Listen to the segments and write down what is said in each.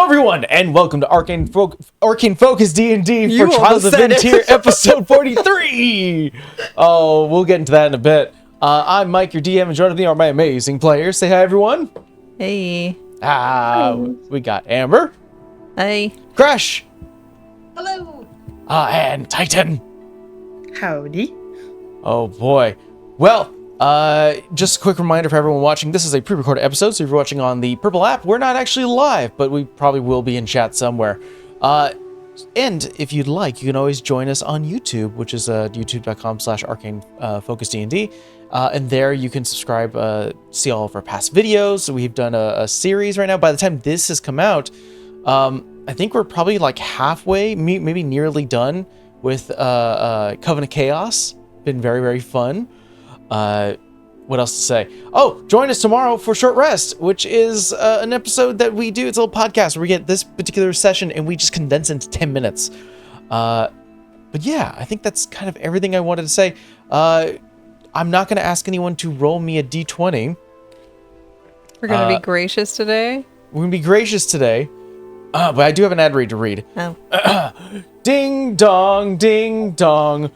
everyone, and welcome to Arcane Focus D&D for Trials of VinTear episode 43. Oh, we'll get into that in a bit. I'm Mike, your DM, and joining me are my amazing players. Say hi, everyone. Hey. We got Amber. Hey. Crash. Hello. And Titan. Howdy. Oh boy. Well, just a quick reminder for everyone watching, this is a pre-recorded episode, so if you're watching on the Purple app, we're not actually live, but we probably will be in chat somewhere. And if you'd like, you can always join us on YouTube, which is youtube.com/arcanefocusdnd. And there you can subscribe, see all of our past videos. We've done a series right now. By the time this has come out, I think we're probably like halfway, maybe nearly done with Covenant Chaos. Been very, very fun. What else to say? Oh, join us tomorrow for Short Rest, which is an episode that we do. It's a little podcast where we get this particular session and we just condense into 10 minutes. But yeah, I think that's kind of everything I wanted to say. I'm not going to ask anyone to roll me a d20. We're going to be gracious today. We're going to be gracious today. But I do have an ad read to read. Oh. Ding dong, ding dong.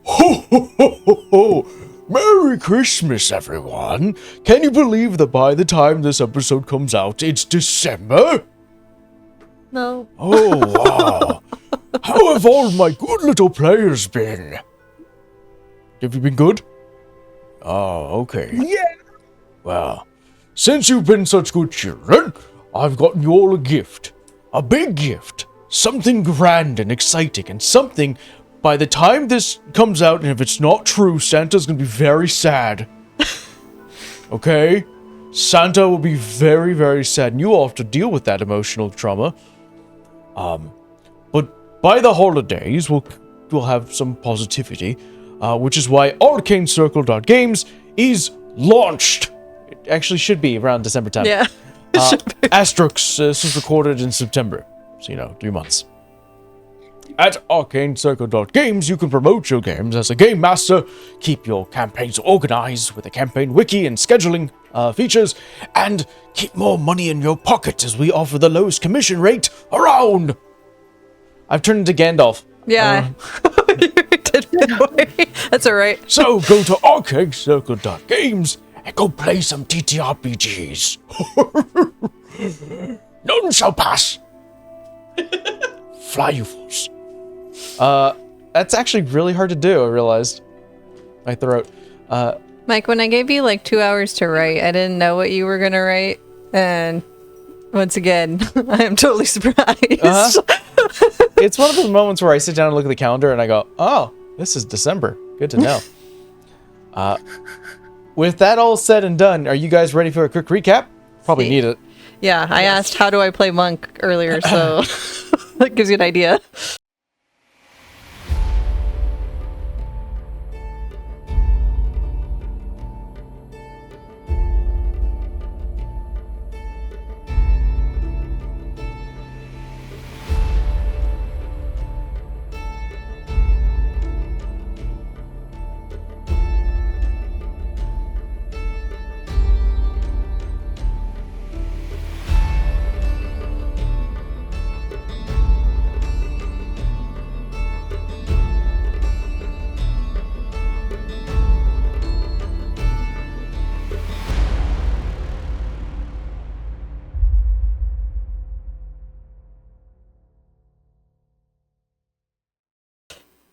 Ho, ho, ho, ho, ho. Merry Christmas, everyone. Can you believe that by the time this episode comes out, it's December? No. Oh, wow. How have all my good little players been? Have you been good? Oh, okay. Yeah. Well, since you've been such good children, I've gotten you all a gift. A big gift. Something grand and exciting, and something, by the time this comes out, and if it's not true, Santa's gonna be very sad. Okay? Santa will be very, very sad, and you all have to deal with that emotional trauma. But by the holidays, we'll have some positivity, which is why ArcaneCircle.games is launched. It actually should be around December time. Yeah. Asterix, this was recorded in September, so 3 months. At ArcaneCircle.games, you can promote your games as a game master, keep your campaigns organized with a campaign wiki and scheduling features, and keep more money in your pocket as we offer the lowest commission rate around. I've turned into Gandalf. Yeah. You did anyway. That's all right. So go to ArcaneCircle.games and go play some TTRPGs. None shall pass. Fly, you fools. That's actually really hard to do, I realized. My throat. Mike, when I gave you like 2 hours to write, I didn't know what you were going to write. And once again, I am totally surprised. It's one of those moments where I sit down and look at the calendar and I go, oh, this is December. Good to know. With that all said and done, are you guys ready for a quick recap? Probably need it. Yeah, I asked how do I play Monk earlier, so that gives you an idea.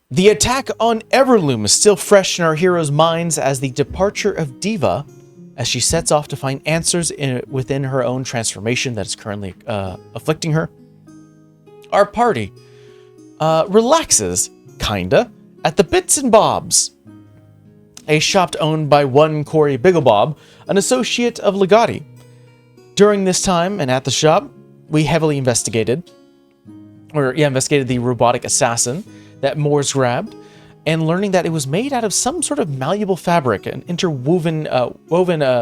The attack on Everloom is still fresh in our heroes' minds as the departure of Diva, as she sets off to find answers within her own transformation that is currently afflicting her. Our party relaxes, kinda, at the Bits and Bobs, a shop owned by one Corey Bigglebob, an associate of Legati. During this time and at the shop, we heavily investigated the robotic assassin that Moore's grabbed, and learning that it was made out of some sort of malleable fabric and interwoven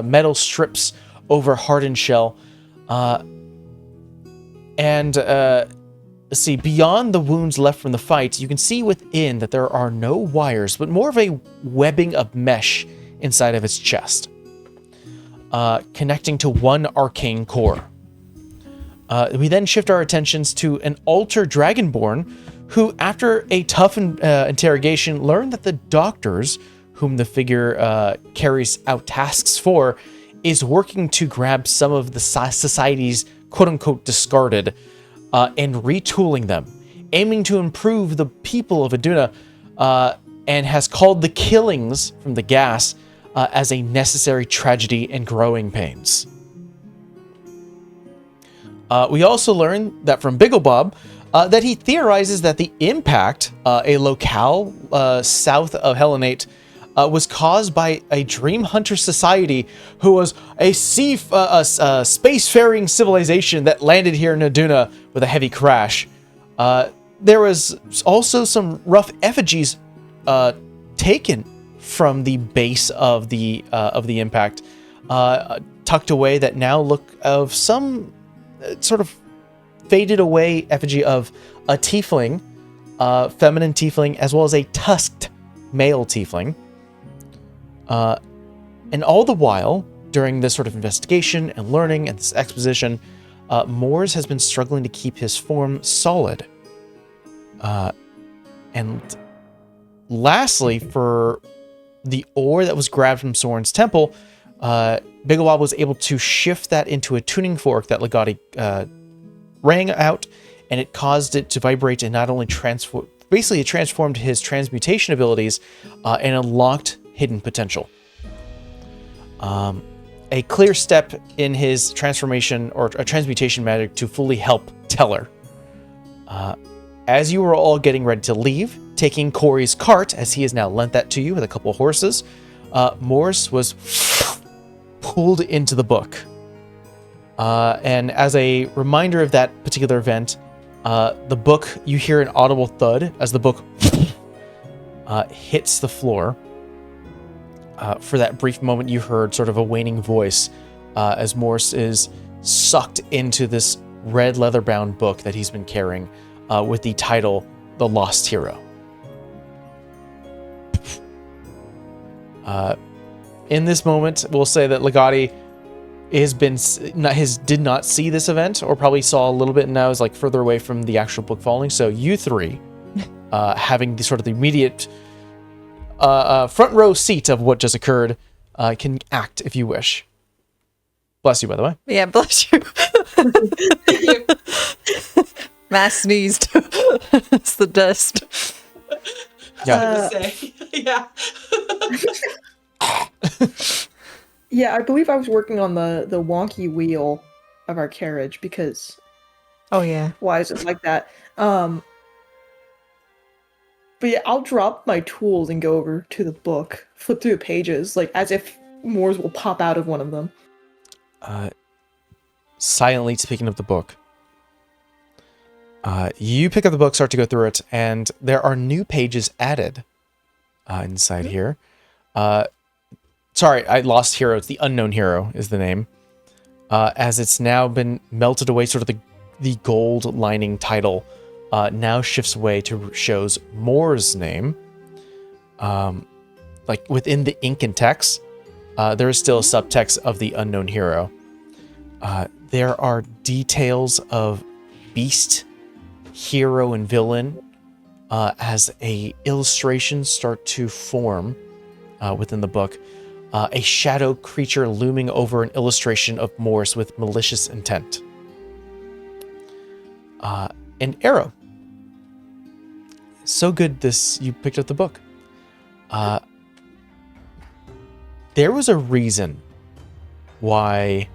metal strips over hardened shell. Let's see, beyond the wounds left from the fight, you can see within that there are no wires, but more of a webbing of mesh inside of its chest, connecting to one arcane core. We then shift our attentions to an alter dragonborn who, after a tough interrogation, learned that the doctors, whom the figure carries out tasks for, is working to grab some of the society's quote-unquote discarded and retooling them, aiming to improve the people of Aduna, and has called the killings from the gas as a necessary tragedy and growing pains. We also learn that from Bigglebob that he theorizes that the impact, a locale south of Helenate, was caused by a dream hunter society who was a spacefaring civilization that landed here in Aduna with a heavy crash. There was also some rough effigies taken from the base of the impact, tucked away, that now look of some sort of faded away effigy of a tiefling, feminine tiefling, as well as a tusked male tiefling. And all the while, during this sort of investigation and learning and this exposition, Moores has been struggling to keep his form solid. And lastly, for the ore that was grabbed from Soren's temple, Bigglewob was able to shift that into a tuning fork that Legati rang out, and it caused it to vibrate and not only basically it transformed his transmutation abilities and unlocked hidden potential. A clear step in his transformation or a transmutation magic to fully help Teller. As you were all getting ready to leave, taking Corey's cart, as he has now lent that to you with a couple of horses, Morris was pulled into the book. And as a reminder of that particular event, the book, you hear an audible thud as the book hits the floor. For that brief moment, you heard sort of a waning voice as Morris is sucked into this red leather-bound book that he's been carrying with the title, The Lost Hero. In this moment, we'll say that Legati did not see this event, or probably saw a little bit, and now is like further away from the actual book falling. So you three, having the sort of the immediate front row seat of what just occurred, can act if you wish. Bless you, by the way. Yeah, bless you. Thank you. Mass sneezed. It's the dust. Yeah. Yeah. Yeah, I believe I was working on the wonky wheel of our carriage because Oh yeah. why is it like that? But yeah, I'll drop my tools and go over to the book, flip through the pages, like as if Moors will pop out of one of them. Silently speaking of the book, you pick up the book, start to go through it, and there are new pages added inside here. Sorry, I lost hero. It's the Unknown Hero is the name. As it's now been melted away, sort of the gold lining title now shifts away to shows Moore's name. Like within the ink and text, there is still a subtext of the Unknown Hero. There are details of beast, hero, and villain as illustrations start to form within the book. A shadow creature looming over an illustration of Morris with malicious intent. An arrow. So good you picked up the book. There was a reason why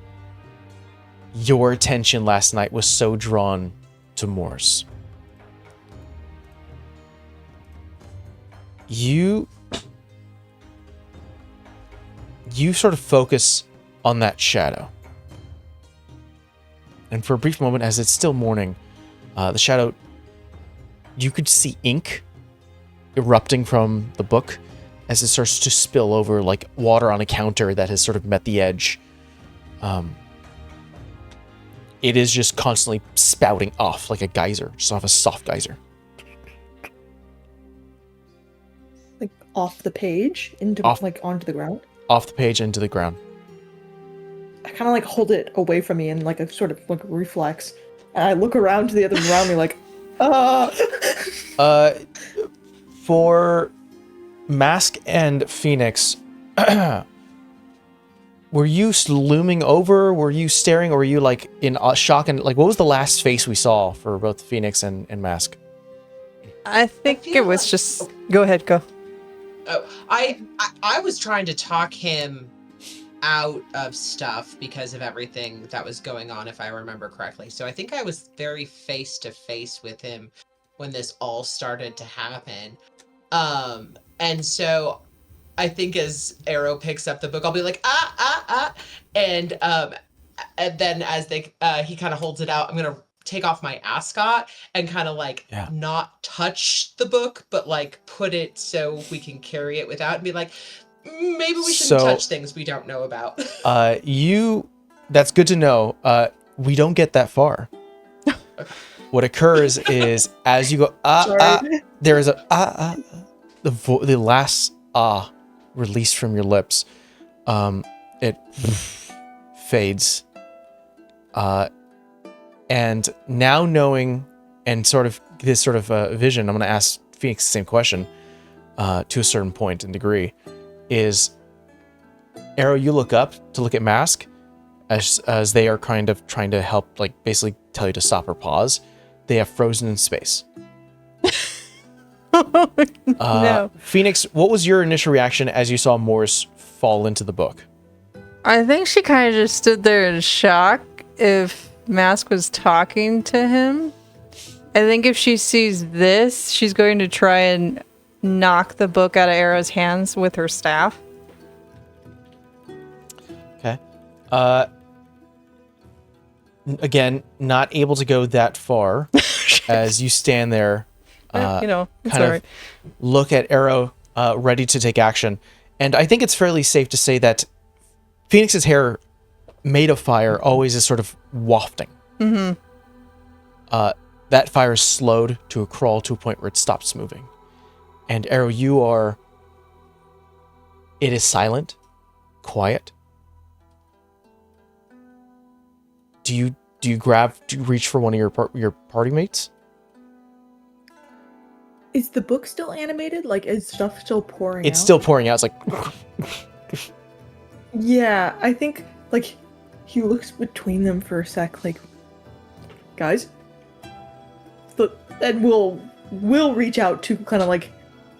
your attention last night was so drawn to Morse. You sort of focus on that shadow. And for a brief moment, as it's still morning, the shadow, you could see ink erupting from the book as it starts to spill over like water on a counter that has sort of met the edge. It is just constantly spouting off like a geyser, just off a soft geyser. Like off the page into Off. like onto the ground. Off the page into the ground. kind of like hold it away from me in like a sort of like reflex, and I look around to the others around me like, For Mask and Phoenix, were you looming over? Were you staring? Or were you like in shock? And like, what was the last face we saw for both Phoenix and Mask? I think it was like- just. Go ahead, go. Oh, I was trying to talk him out of stuff because of everything that was going on, if I remember correctly. So I think I was very face to face with him when this all started to happen. And so I think as Arrow picks up the book, I'll be like, and then as he kind of holds it out, I'm gonna take off my ascot and kind of like not touch the book, but like put it so we can carry it without, and be like, maybe we shouldn't touch things we don't know about. That's good to know. We don't get that far. Okay. What occurs is as you go there is a the last released from your lips. It fades. And now knowing and sort of this sort of vision, I'm going to ask Phoenix the same question to a certain point and degree. Is Arrow, you look up to look at Mask as they are kind of trying to help, like basically tell you to stop or pause. They have frozen in space. No. Phoenix, what was your initial reaction as you saw Morse fall into the book? I think she kind of just stood there in shock if Mask was talking to him. I think if she sees this, she's going to try and knock the book out of Arrow's hands with her staff. Okay. Again, not able to go that far as you stand there. It's kind all of right. look at Arrow, ready to take action. And I think it's fairly safe to say that Phoenix's hair made of fire always is sort of wafting. Mm-hmm. That fire is slowed to a crawl to a point where it stops moving. And Arrow, it is silent, quiet. Do you reach for one of your party mates? is the book still animated? Like, is stuff still pouring out? It's still pouring out. It's like, Yeah, I think, like, he looks between them for a sec, like, guys? And we'll reach out to kind of, like,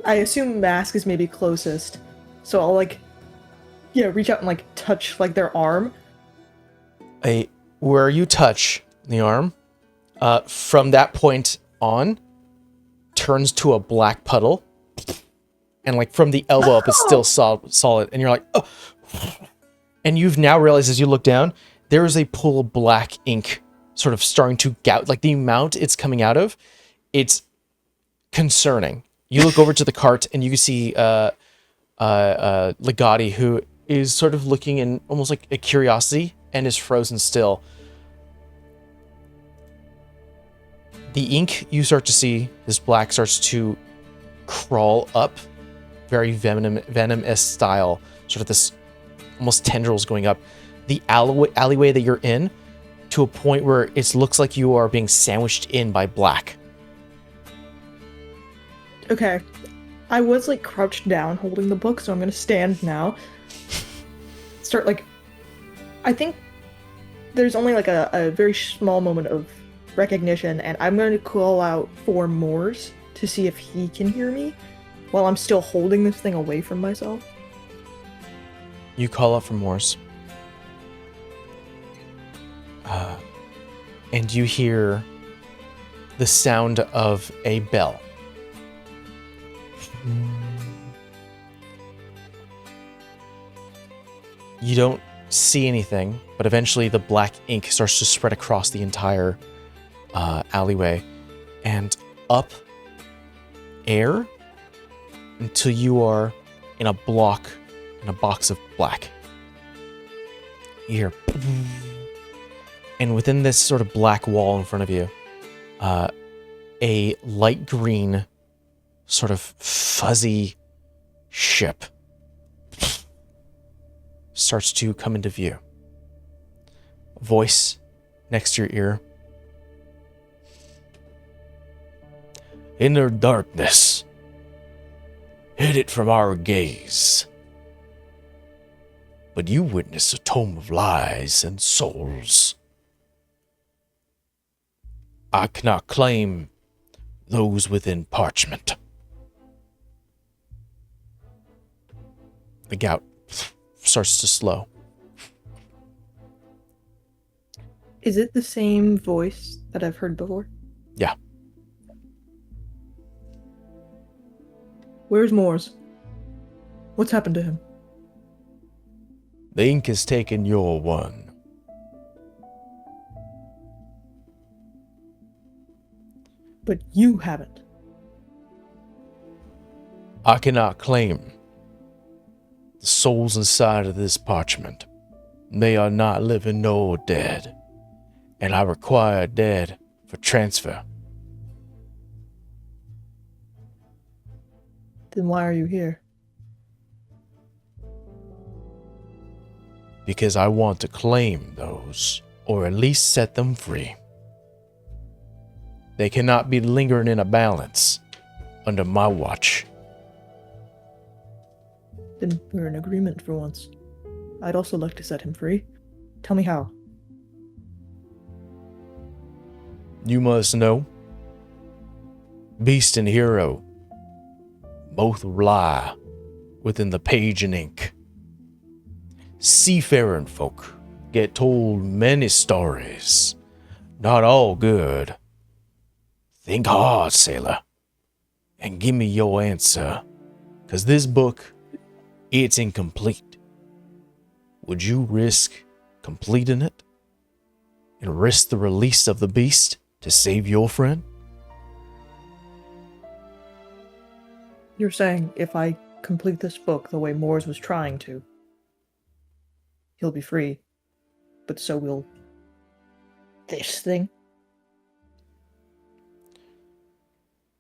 I assume Mask is maybe closest, so I'll, like, reach out and, like, touch, like, their arm. where you touch the arm, from that point on, turns to a black puddle, and like from the elbow up, it's still solid, and you're like, oh. And you've now realized as you look down, there is a pool of black ink sort of starting to gout, like the amount it's coming out of, it's concerning. You look over to the cart and you see Legati, who is sort of looking in almost like a curiosity and is frozen still. The ink you start to see, this black starts to crawl up, very venomous style, sort of this almost tendrils going up the alleyway that you're in, to a point where it looks like you are being sandwiched in by black. Okay. I was, like, crouched down holding the book, so I'm gonna stand now. Start, like... I think there's only, like, a very small moment of recognition, and I'm going to call out for Moors to see if he can hear me while I'm still holding this thing away from myself. You call out for Morse. And you hear the sound of a bell. You don't see anything, but eventually the black ink starts to spread across the entire alleyway and up air until you are in a box of black. You hear, and within this sort of black wall in front of you, a light green, sort of fuzzy ship starts to come into view. voice next to your ear. Inner darkness, hid it from our gaze. But you witness a tome of lies and souls. I cannot claim those within parchment. The gout starts to slow. Is it the same voice that I've heard before? Yeah. Where's Moores? What's happened to him? The ink has taken your one. But you haven't. I cannot claim the souls inside of this parchment. They are not living nor dead, and I require dead for transfer. Then why are you here? Because I want to claim those, or at least set them free. They cannot be lingering in a balance under my watch. Then we're in agreement for once. I'd also like to set him free. Tell me how. You must know, beast and hero both lie within the page and ink. Seafaring folk get told many stories, not all good. Think hard, sailor, and give me your answer, 'cause this book, it's incomplete. Would you risk completing it and risk the release of the beast to save your friend? You're saying if I complete this book the way Moores was trying to, he'll be free, but so will this thing?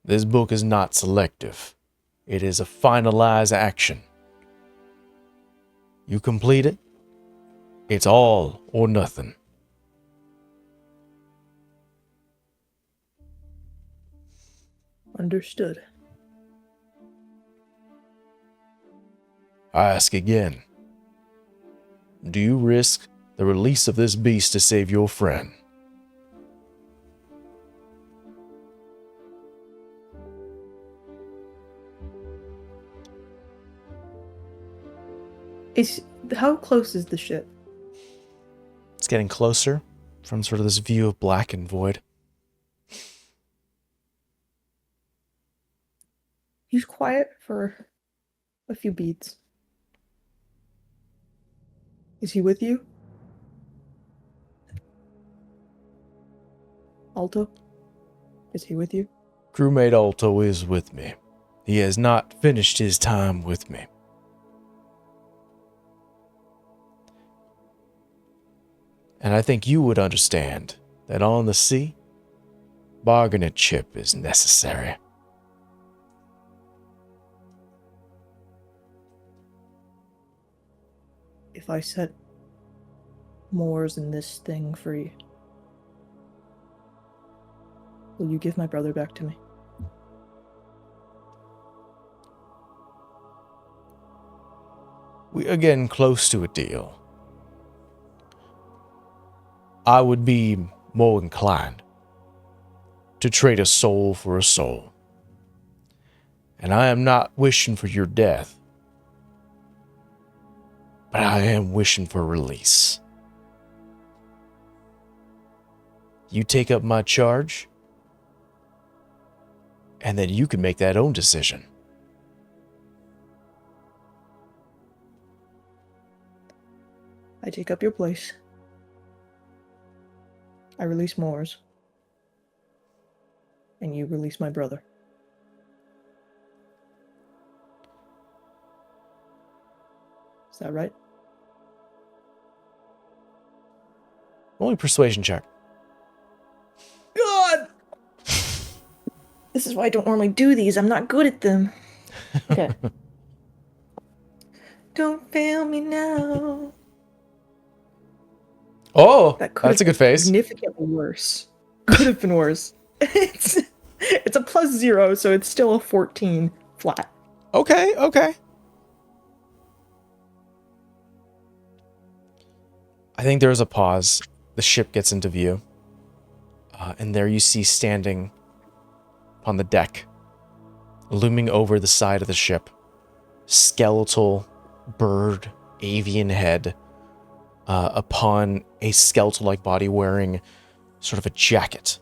This book is not selective. It is a finalized action. You complete it, it's all or nothing. Understood. I ask again, do you risk the release of this beast to save your friend? How close is the ship? It's getting closer from sort of this view of black and void. He's quiet for a few beats. Is he with you? Alto? Is he with you? Crewmate Alto is with me. He has not finished his time with me. And I think you would understand that on the sea, bargaining chip is necessary. If I set Moores and this thing free, will you give my brother back to me? We are getting close to a deal. I would be more inclined to trade a soul for a soul. And I am not wishing for your death, but I am wishing for release. You take up my charge, and then you can make that own decision. I take up your place. I release Moores. And you release my brother. Is that right? Only persuasion check. God! This is why I don't normally do these. I'm not good at them. Okay. Don't fail me now. Oh, That could that's a have good face. significantly worse. Could have been worse. It's a +0, so it's still a 14 flat. Okay, okay. I think there's a pause. The ship gets into view. And there you see standing on the deck, looming over the side of the ship, skeletal bird avian head upon a skeletal-like body wearing sort of a jacket,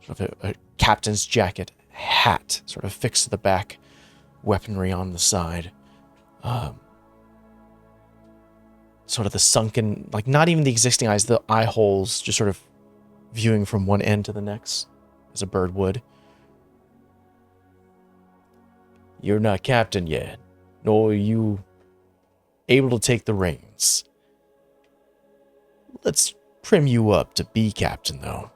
sort of a captain's jacket, hat, sort of fixed to the back, weaponry on the side. Sort of the sunken, like not even the existing eyes, the eye holes just sort of viewing from one end to the next, as a bird would. You're not captain yet, nor are you able to take the reins. Let's prim you up to be captain, though.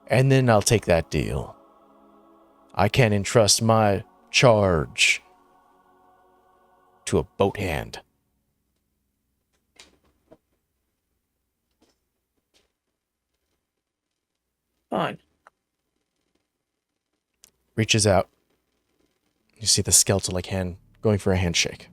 And then I'll take that deal. I can't entrust my charge to a boat hand. Fine. Reaches out. You see the skeletal-like hand going for a handshake.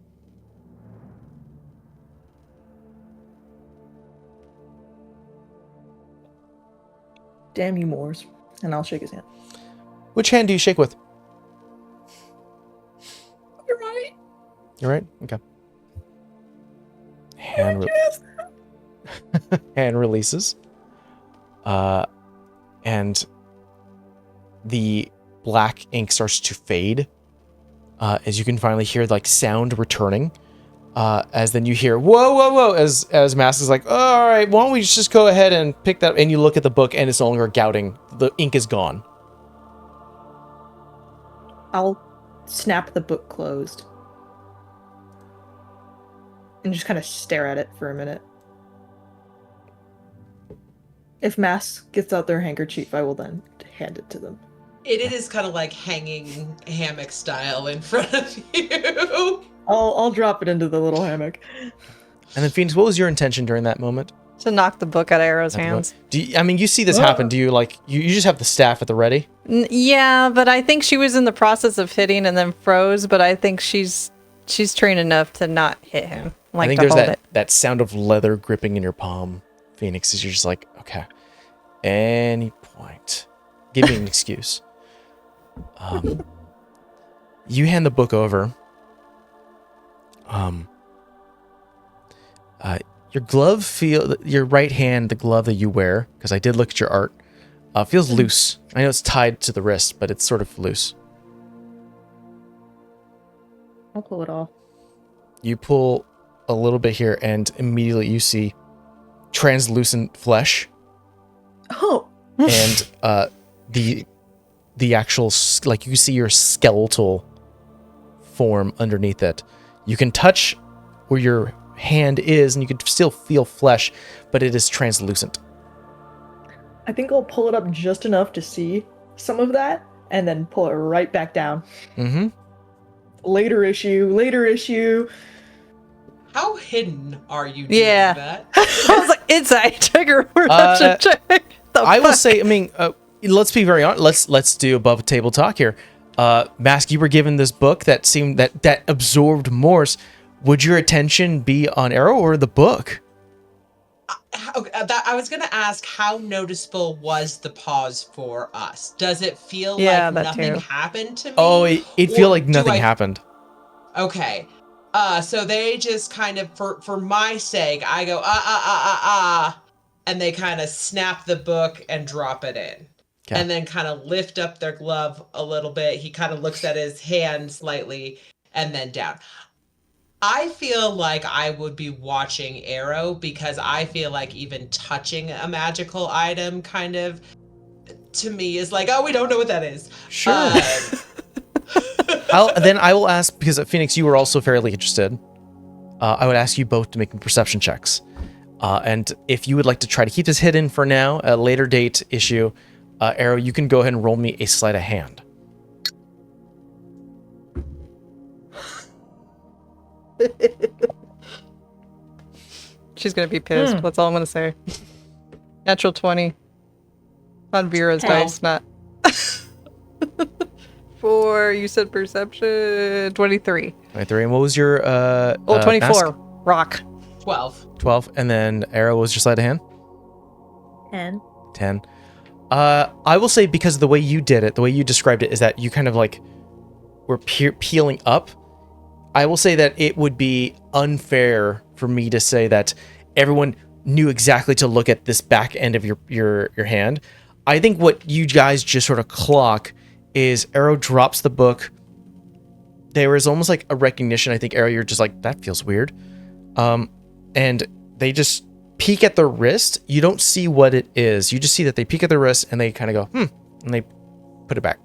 Damn you, Moors. And I'll shake his hand. Which hand do you shake with? You're right. You're right? Okay. Hand releases. And the black ink starts to fade. As you can finally hear like sound returning. As then you hear, whoa, whoa, whoa, as Mask is like, oh, all right, why don't we just go ahead and pick that, and you look at the book and it's no longer gouting. The ink is gone. I'll snap the book closed. And just kind of stare at it for a minute. If Mask gets out their handkerchief, I will then hand it to them. It is kind of like hanging hammock style in front of you. I'll drop it into the little hammock. And then Phoenix, what was your intention during that moment? To knock the book out of Arrow's hands. Do you, I mean, you see this happen. Do you like, you just have the staff at the ready? Yeah, but I think she was in the process of hitting and then froze, but I think she's trained enough to not hit him. Like, I think to there's hold that sound of leather gripping in your palm, Phoenix, is you're just like, okay, any point. Give me an excuse. You hand the book over. Your glove your right hand, the glove that you wear, because I did look at your art, feels loose. I know it's tied to the wrist, but it's sort of loose. I'll pull it off. You pull a little bit here, and immediately you see translucent flesh. Oh. And the actual, like, you see your skeletal form underneath it. You can touch where your hand is, and you can still feel flesh, but it is translucent. I think I'll pull it up just enough to see some of that, and then pull it right back down. Mm-hmm. Later issue. How hidden are you doing that? I was like, inside trigger perception check. I will say, I mean, let's be very honest. Let's do above table talk here. Mask, you were given this book that seemed that absorbed Morse. Would your attention be on Arrow or the book? I was gonna ask, how noticeable was the pause for us? Does it feel like nothing happened to me? Oh, it feel like nothing happened. Okay. So they just kind of, for my sake, I go, and they kind of snap the book and drop it in. Okay. And then kind of lift up their glove a little bit. He kind of looks at his hand slightly and then down. I feel like I would be watching Arrow, because I feel like even touching a magical item kind of, to me, is like, oh, we don't know what that is. Sure. Then I will ask, because Phoenix, you were also fairly interested. I would ask you both to make perception checks. And if you would like to try to keep this hidden for now, a later date issue, Arrow, you can go ahead and roll me a sleight of hand. She's gonna be pissed. That's all I'm gonna say. Natural 20 on Vera's dice, not. For you said perception 23. 23. And what was your 24. mask? Rock. 12. 12. And then Arrow, what was your sleight of hand? 10. 10. I will say, because of the way you did it, the way you described it, is that you kind of like were peeling up. I will say that it would be unfair for me to say that everyone knew exactly to look at this back end of your hand. I think what you guys just sort of clock is Arrow drops the book. There is almost like a recognition. I think, Arrow, you're just like, that feels weird. And they just peek at their wrist. You don't see what it is. You just see that they peek at their wrist and they kind of go, and they put it back.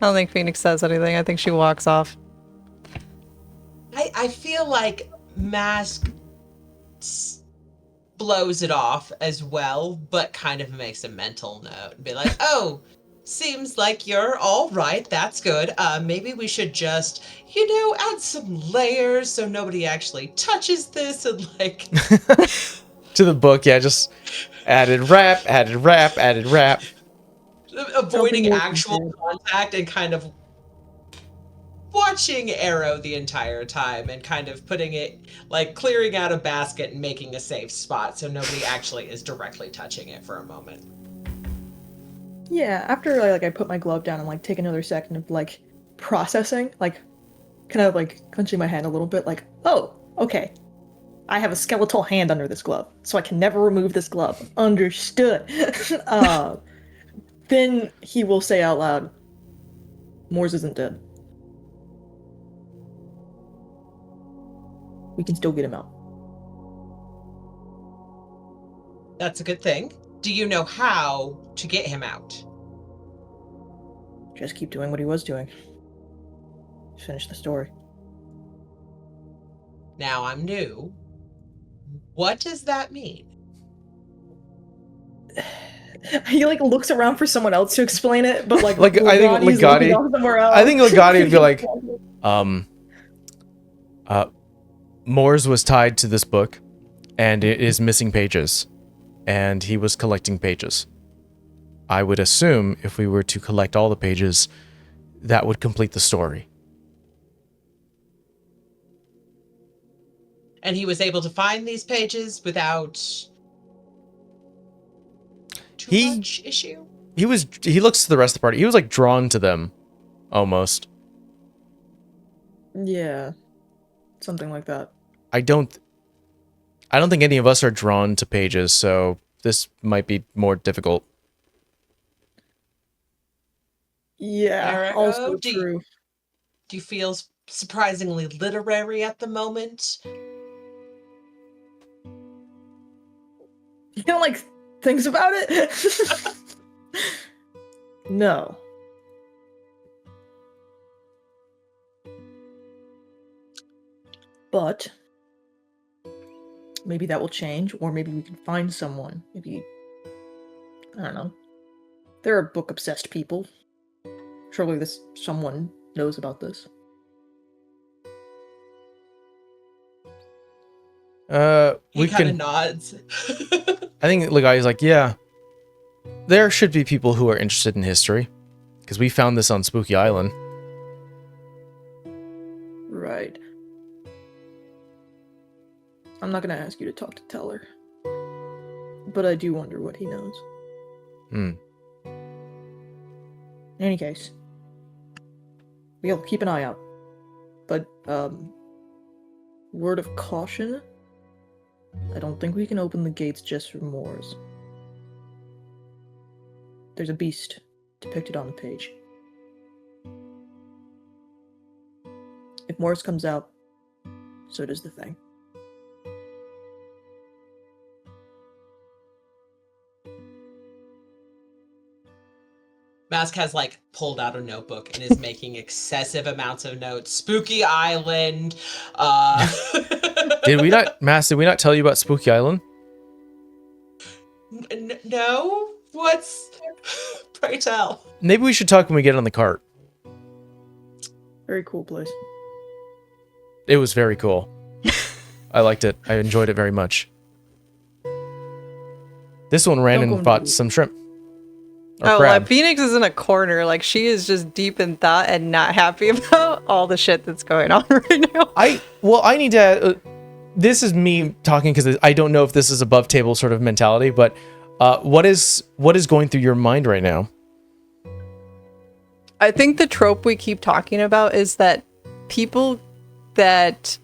I don't think Phoenix says anything. I think she walks off. I feel like Mask blows it off as well, but kind of makes a mental note and be like, oh, seems like you're all right. That's good. Maybe we should just, add some layers so nobody actually touches this and like... To the book, yeah, just added wrap. Avoiding actual contact and kind of watching Arrow the entire time and kind of putting it, like clearing out a basket and making a safe spot so nobody actually is directly touching it for a moment. Yeah, after I put my glove down and like take another second of like processing, like kind of like clenching my hand a little bit, like, oh, okay. I have a skeletal hand under this glove, so I can never remove this glove. Understood. Then he will say out loud, Moors isn't dead. We can still get him out. That's a good thing. Do you know how to get him out? Just keep doing what he was doing. Finish the story. Now I'm new. What does that mean? He like looks around for someone else to explain it, but like I think Legati would be like, Moors was tied to this book, and it is missing pages, and he was collecting pages. I would assume if we were to collect all the pages, that would complete the story. And he was able to find these pages without too much issue? He looks to the rest of the party. He was like drawn to them, almost. Yeah. Something like that. I don't think any of us are drawn to pages, so this might be more difficult. Yeah, also true. Do you feel surprisingly literary at the moment? You don't like things about it? No. But maybe that will change, or maybe we can find someone. Maybe, I don't know. There are book-obsessed people. Surely someone knows about this. He kind of nods. I think the guy's like, yeah, there should be people who are interested in history, because we found this on Spooky Island. Right. I'm not gonna ask you to talk to Teller, but I do wonder what he knows. In any case, we'll keep an eye out. But, word of caution, I don't think we can open the gates just for Moors. There's a beast depicted on the page. If Moors comes out, so does the thing. Mask has like pulled out a notebook and is making excessive amounts of notes. Spooky Island. Did we not tell you about Spooky Island? No? What's... Pray tell. Maybe we should talk when we get on the cart. Very cool place. It was very cool. I liked it. I enjoyed it very much. This one ran and fought some shrimp. Or crab. Like Phoenix is in a corner. Like she is just deep in thought and not happy about all the shit that's going on right now. I need to. This is me talking because I don't know if this is above table sort of mentality, but what is going through your mind right now? I think the trope we keep talking about is that people that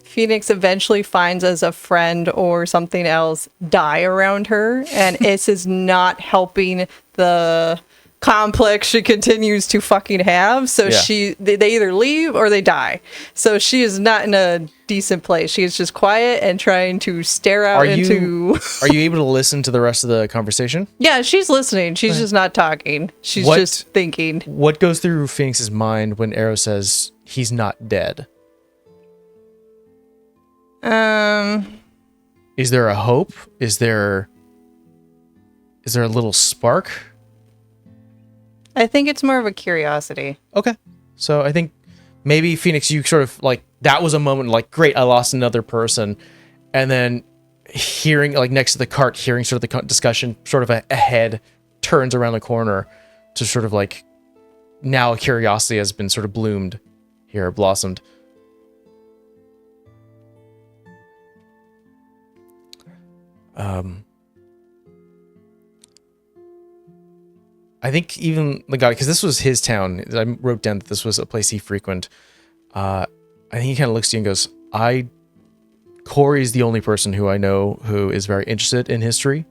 Phoenix eventually finds as a friend or something else die around her, and this is not helping the complex she continues to fucking have. So they either leave or they die. So she is not in a decent place. She is just quiet and trying to stare out into. Are you able to listen to the rest of the conversation? Yeah, she's listening. She's just not talking. She's just thinking. What goes through Phoenix's mind when Arrow says he's not dead? Is there a hope? Is there a little spark? I think it's more of a curiosity. Okay. So I think maybe Phoenix, you sort of like, that was a moment like, great, I lost another person. And then hearing, like next to the cart, hearing sort of the discussion sort of ahead, turns around the corner to sort of like, now a curiosity has been sort of blossomed. I think even the guy, because this was his town, I wrote down that this was a place he frequented. I think he kind of looks to you and goes, Corey's the only person who I know who is very interested in history,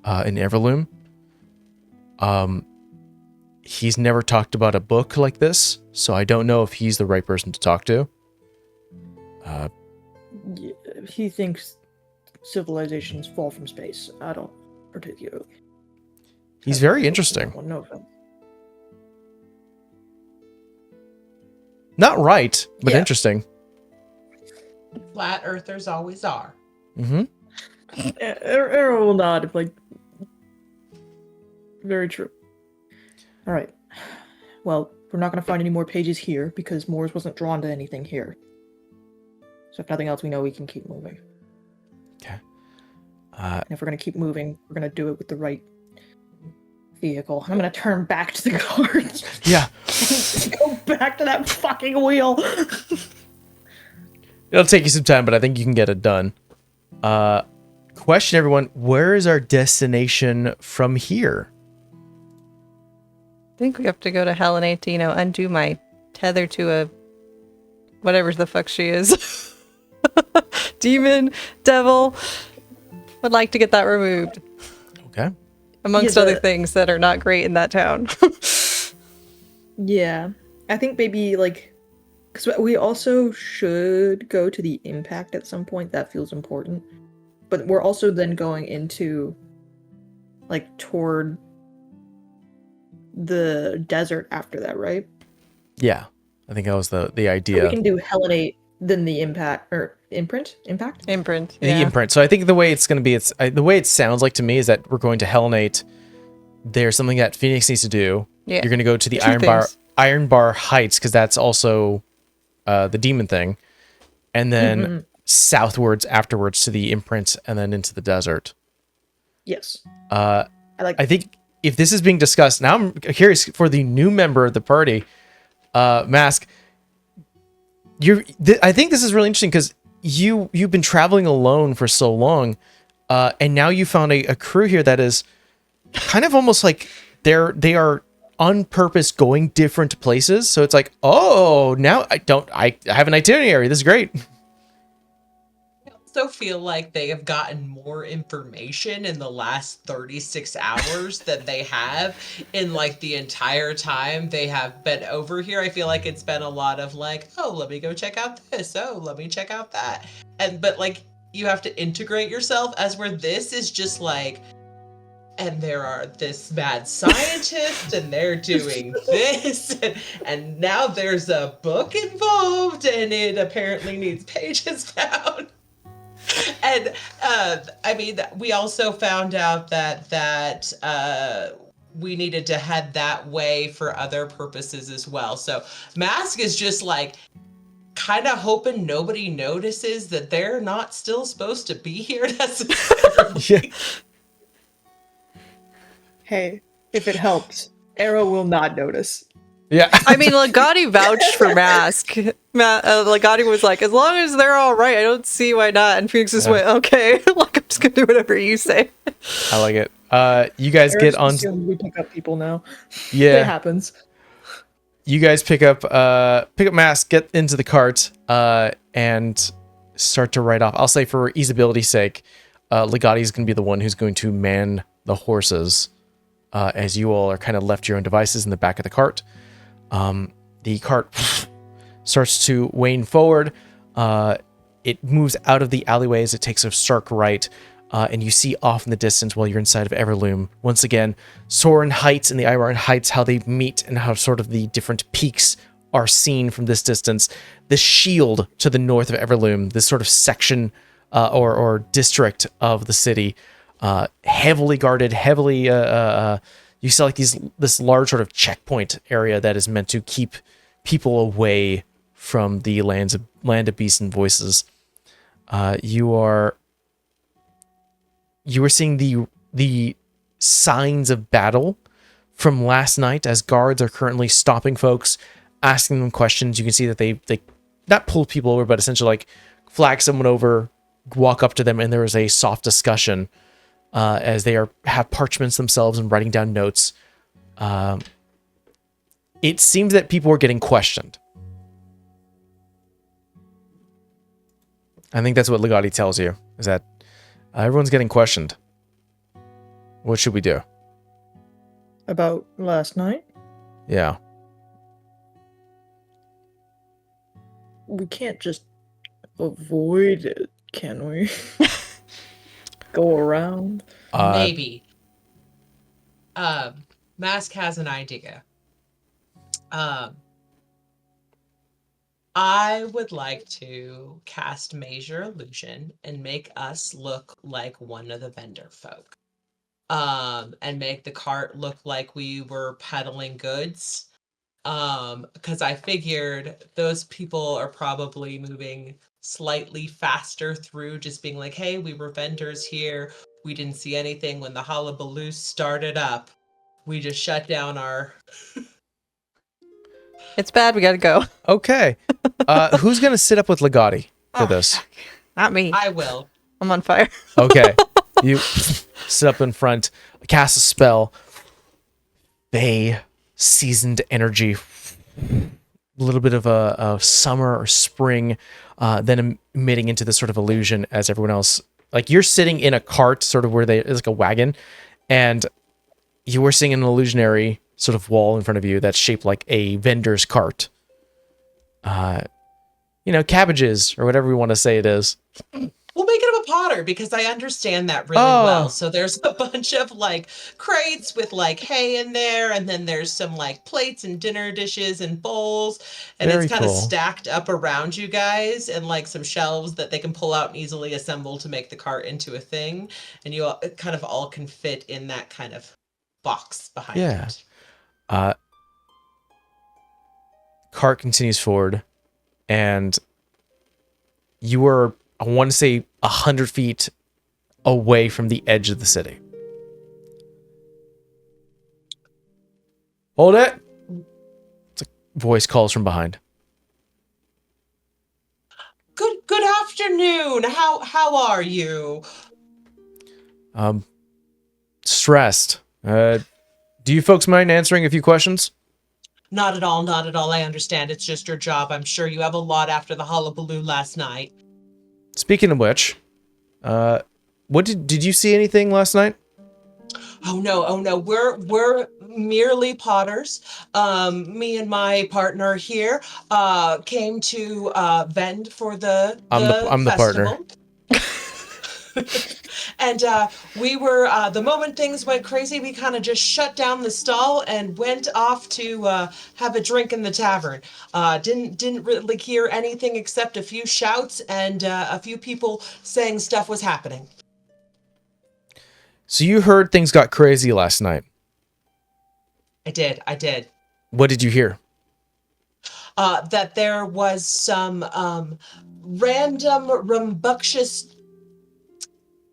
in Everloom. He's never talked about a book like this, so I don't know if he's the right person to talk to. He thinks civilizations fall from space. I don't particularly. He's very interesting. No offense. Not right, but interesting. Flat earthers always are. Mm-hmm. Arrow will nod, like, very true. All right. Well, we're not going to find any more pages here because Moores wasn't drawn to anything here. So if nothing else, we know we can keep moving. Okay. And if we're going to keep moving, we're going to do it with the right vehicle. I'm going to turn back to the cart. Yeah. Go back to that fucking wheel. It'll take you some time, but I think you can get it done. Question, everyone. Where is our destination from here? I think we have to go to Helenate to, undo my tether to a whatever the fuck she is. Demon, devil. Would like to get that removed. Okay. Amongst other things that are not great in that town. Yeah. I think maybe, like, because we also should go to the impact at some point. That feels important. But we're also then going into, like, toward the desert after that, right? Yeah. I think that was the idea. So we can do Helenate, then the impact, or impact. Imprint. The Yeah. imprint. So I think the way it's going to be, the way it sounds like to me is that we're going to Helenate. There's something that Phoenix needs to do. Yeah. You're going to go to the Two Iron Bar Heights, because that's also the demon thing. And then southwards afterwards to the imprint and then into the desert. Yes. I think if this is being discussed, now I'm curious for the new member of the party, Mask. I think this is really interesting because you've been traveling alone for so long, and now you found a crew here that is kind of almost like they are on purpose going different places. So it's like, oh, now I have an itinerary. This is great. I also feel like they have gotten more information in the last 36 hours than they have in like the entire time they have been over here. I feel like it's been a lot of like, oh, let me go check out this. Oh, let me check out that. But like, you have to integrate yourself, as where this is just like, and there are this mad scientist and they're doing this and now there's a book involved and it apparently needs pages found. And I mean, we also found out that we needed to head that way for other purposes as well. So Mask is just like kind of hoping nobody notices that they're not still supposed to be here necessarily. Yeah. Hey, if it helps, Arrow will not notice. Yeah. I mean, Legati vouched for Mask. Legati was like, as long as they're all right, I don't see why not. And Phoenix just went, okay, like I'm just gonna do whatever you say. I like it. You guys Arrow's get on. assumed we pick up people now. It Yeah. happens. You guys pick up Mask, get into the cart, and start to ride off. I'll say for easeability's sake, Legati is going to be the one who's going to man the horses, as you all are kind of left to your own devices in the back of the cart. The cart starts to wane forward. It moves out of the alleyways. It takes a stark right. And you see off in the distance while you're inside of Everloom, once again, Soren Heights and the Iron Heights, how they meet and how sort of the different peaks are seen from this distance. The shield to the north of Everloom, this sort of section or district of the city, heavily guarded, heavily... you see like this large sort of checkpoint area that is meant to keep people away from the land of beasts and voices. You are seeing the signs of battle from last night as guards are currently stopping folks, asking them questions. You can see that they not pull people over, but essentially like flag someone over, walk up to them, and there is a soft discussion as they have parchments themselves and writing down notes. It seems that people are getting questioned. I think that's what Legati tells you, is that everyone's getting questioned. What should we do? About last night? Yeah. We can't just avoid it, can we? Go around. Maybe. Mask has an idea. I would like to cast Major Illusion and make us look like one of the vendor folk. And make the cart look like we were peddling goods. Because I figured those people are probably moving slightly faster through, just being like, hey, we were vendors here. We didn't see anything when the hullabaloo started up. We just shut down our... It's bad, we gotta go. Okay. Who's going to sit up with Legati for this? Not me. I will. I'm on fire. Okay. You sit up in front, cast a spell. Seasoned energy. A little bit of a summer or spring, then emitting into this sort of illusion as everyone else... Like, you're sitting in a cart, sort of where it's like a wagon, and you were seeing an illusionary sort of wall in front of you that's shaped like a vendor's cart. Cabbages, or whatever we want to say it is. We'll make it up a Potter because I understand that really well. So there's a bunch of like crates with like hay in there, and then there's some like plates and dinner dishes and bowls, and Very it's kind of cool. stacked up around you guys, and like some shelves that they can pull out and easily assemble to make the cart into a thing, and you all, kind of all can fit in that kind of box behind it. Cart continues forward, and you are, I want to say, 100 feet away from the edge of the city. Hold it! It's a voice calls from behind. Good afternoon. How are you? Stressed. Do you folks mind answering a few questions? Not at all, not at all. I understand. It's just your job. I'm sure you have a lot after the hullabaloo last night. Speaking of which, what did you see anything last night? Oh no. We're merely potters. Me and my partner here came to vend for the I'm the partner. And we were, the moment things went crazy, we kind of just shut down the stall and went off to have a drink in the tavern. Didn't really hear anything except a few shouts and a few people saying stuff was happening. So you heard things got crazy last night. I did. What did you hear? that there was some random rambunctious.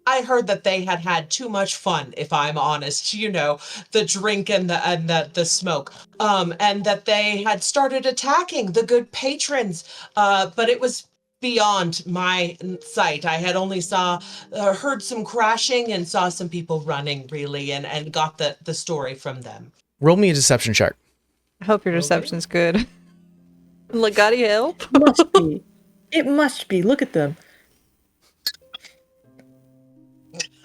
I heard that they had too much fun, if I'm honest, the drink and the smoke. And that they had started attacking the good patrons. But it was beyond my sight. I had only heard some crashing and saw some people running, really, and got the story from them. Roll me a deception check. I hope your deception's good. Legati, help? Must be. It must be. Look at them.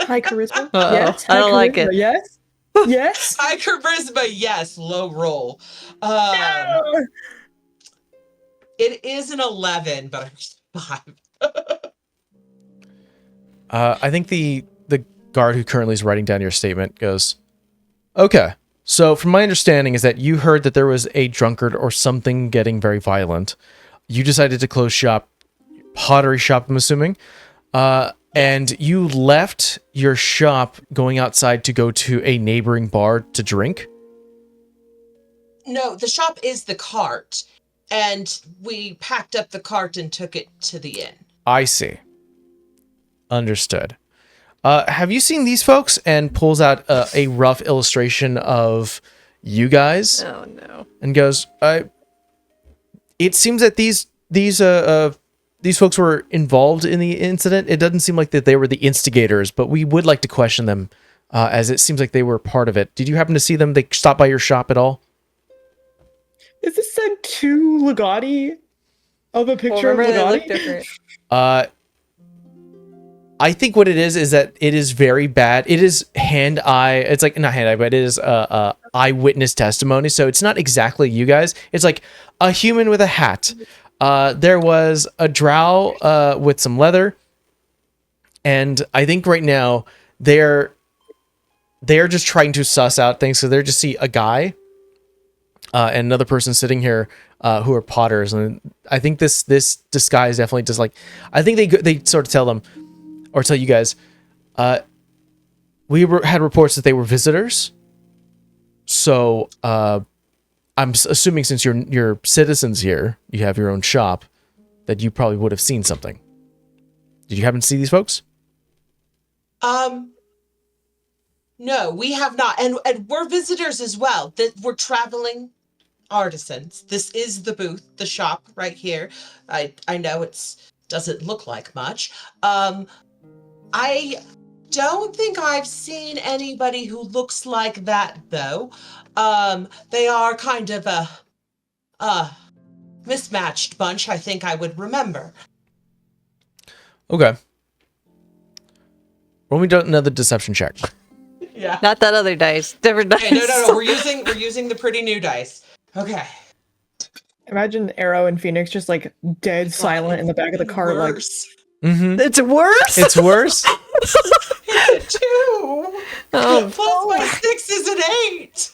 High charisma. Uh-oh. Yes. I don't like it. Yes. Yes. High charisma, yes. Low roll. No! It is an 11, but I'm 5. I think the guard who currently is writing down your statement goes, okay, so from my understanding is that you heard that there was a drunkard or something getting very violent. You decided to close shop, pottery shop, I'm assuming, and you left your shop going outside to go to a neighboring bar to drink? No, the shop is the cart, and we packed up the cart and took it to the inn. I see. Understood. Have you seen these folks? And pulls out a rough illustration of you guys. Oh no. And goes, it seems that these folks were involved in the incident. It doesn't seem like that they were the instigators, but we would like to question them, as it seems like they were part of it. Did you happen to see them? They stopped by your shop at all? Is this said to Legati? Of a picture of remember, they look Legati? different. I think what it is that it is very bad. It is it's like not hand-eye, but it is eyewitness testimony. So it's not exactly you guys. It's like a human with a hat. There was a drow with some leather. And I think right now they're just trying to suss out things. So they're just see a guy and another person sitting here who are potters. And I think this disguise definitely just like, I think they sort of tell them, or tell you guys, had reports that they were visitors. So I'm assuming since you're citizens here, you have your own shop, that you probably would have seen something. Did you happen to see these folks? No, we have not, and we're visitors as well. That we're traveling artisans. This is the booth, the shop right here. I know doesn't look like much. I don't think I've seen anybody who looks like that, though. They are kind of a mismatched bunch, I think I would remember. Okay. Roll me another deception check. Yeah. Not that other dice. Different dice. Okay, no. We're using the pretty new dice. Okay. Imagine Arrow and Phoenix just like dead silent in the back of the car, like. Mm-hmm. It's worse? It's worse? It's a 2. Oh. Plus my 6 is an 8.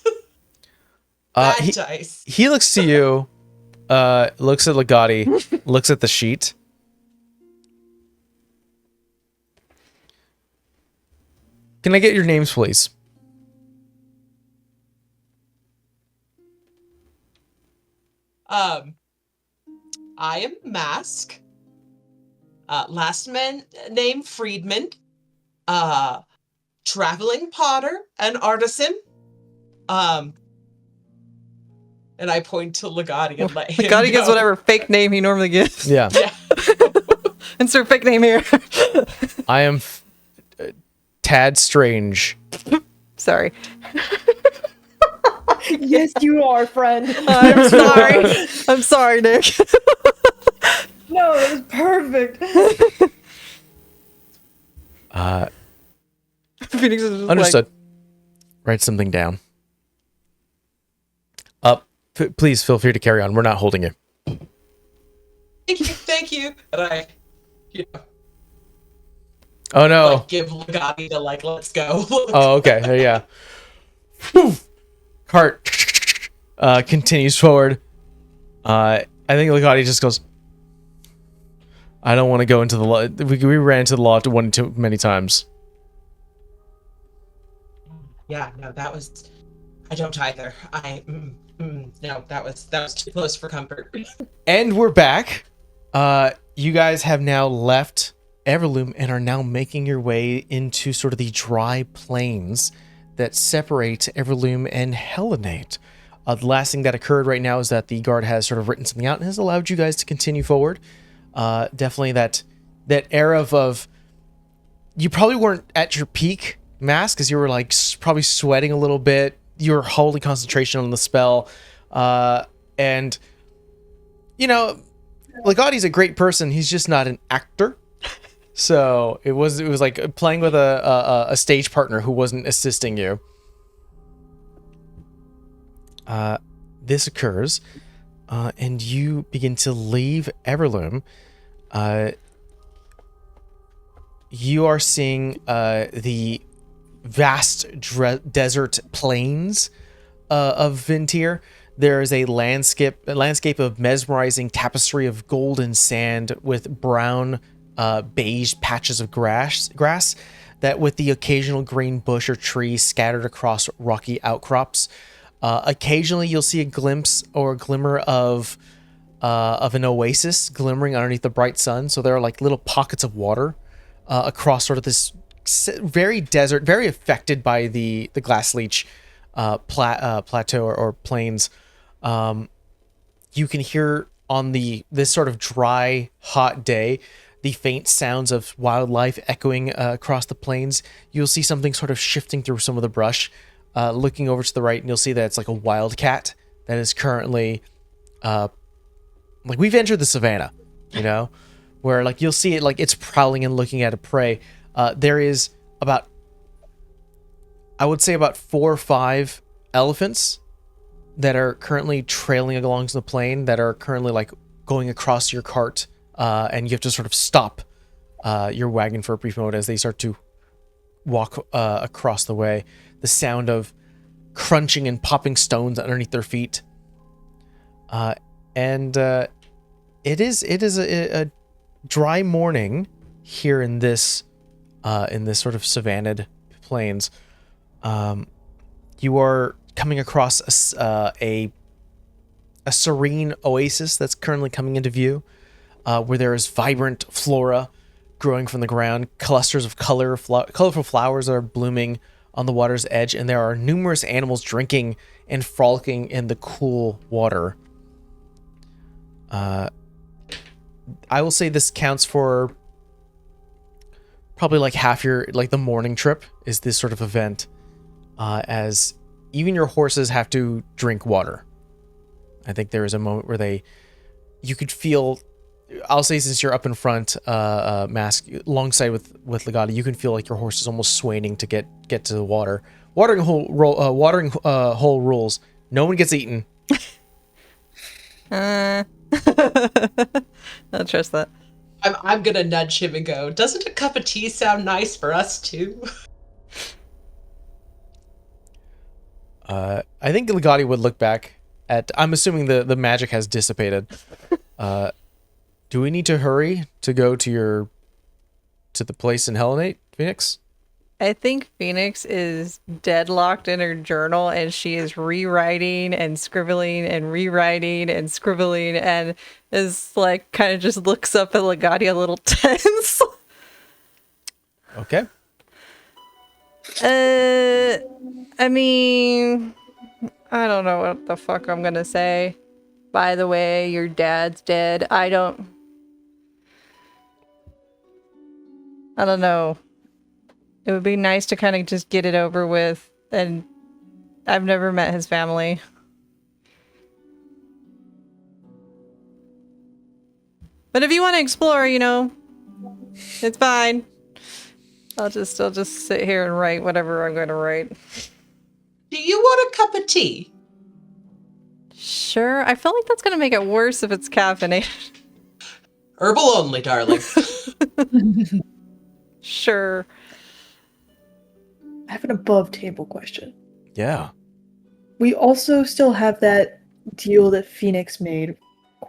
Bad dice. He looks to you, looks at Legati, looks at the sheet. Can I get your names, please? I am Mask. Last name Friedman. Traveling potter and artisan. And I point to Legati and let him Legati gives know. whatever fake name he normally gives. Yeah. Insert fake name here. I am Tad Strange. Sorry. Yes, you are, friend. I'm sorry. I'm sorry, Nick. No, it was perfect. Phoenix is just Understood. Write something down. Please feel free to carry on. We're not holding you. Thank you. And I, Oh no. like, give Legati the let's go. Oh, okay. Yeah. Whew. Cart continues forward. I think Legati just goes, I don't want to go into the law. We ran into the law one too many times. Yeah, no, that was. I don't either. No, that was too close for comfort. And we're back. You guys have now left Everloom and are now making your way into sort of the dry plains that separate Everloom and Hellenate. The last thing that occurred right now is that the guard has sort of written something out and has allowed you guys to continue forward. Definitely that era of you probably weren't at your peak, Mask, because you were like probably sweating a little bit. You were holding concentration on the spell, and you know, Legati's a great person. He's just not an actor. So it was like playing with a stage partner who wasn't assisting you. This occurs, and you begin to leave Everloom. You are seeing the vast desert plains of VinTear. There is a landscape of mesmerizing tapestry of golden sand with brown, beige patches of grass that with the occasional green bush or tree scattered across rocky outcrops. Occasionally, you'll see a glimpse or a glimmer of an oasis glimmering underneath the bright sun. So there are like little pockets of water across sort of this very desert, very affected by the glass leech plateau or plains. You can hear on this sort of dry, hot day the faint sounds of wildlife echoing across the plains. You'll see something sort of shifting through some of the brush. Looking over to the right, and you'll see that it's like a wildcat that is currently, like we've entered the savannah, you know, where like you'll see it like it's prowling and looking at a prey. There is I would say about 4 or 5 elephants that are currently trailing along the plain that are currently like going across your cart, and you have to sort of stop your wagon for a brief moment as they start to walk across the way. The sound of crunching and popping stones underneath their feet. And it is a dry morning here in this sort of savannah plains. You are coming across a serene oasis that's currently coming into view, where there is vibrant flora growing from the ground, clusters of colorful flowers that are blooming on the water's edge, and there are numerous animals drinking and frolicking in the cool water. I will say this counts for probably like half the morning trip is this sort of event, as even your horses have to drink water. I think there is a moment where you could feel, I'll say since you're up in front, Mask, alongside with Legati, you can feel like your horse is almost swaying to get to the water. Watering hole rules. No one gets eaten. I'll trust that. I'm gonna nudge him and go, doesn't a cup of tea sound nice for us too? I think Legati would look back at, I'm assuming the magic has dissipated. Do we need to hurry to go to the place in Hellenate, Phoenix? I think Phoenix is deadlocked in her journal and she is rewriting and scribbling and rewriting and scribbling and is like kind of just looks up at Legati a little tense. Okay. I mean, I don't know what the fuck I'm gonna say. By the way, your dad's dead. I don't know. It would be nice to kind of just get it over with, and I've never met his family. But if you want to explore, it's fine. I'll just sit here and write whatever I'm going to write. Do you want a cup of tea? Sure. I feel like that's going to make it worse if it's caffeinated. Herbal only, darling. Sure. I have an above table question. Yeah. We also still have that deal that Phoenix made, ?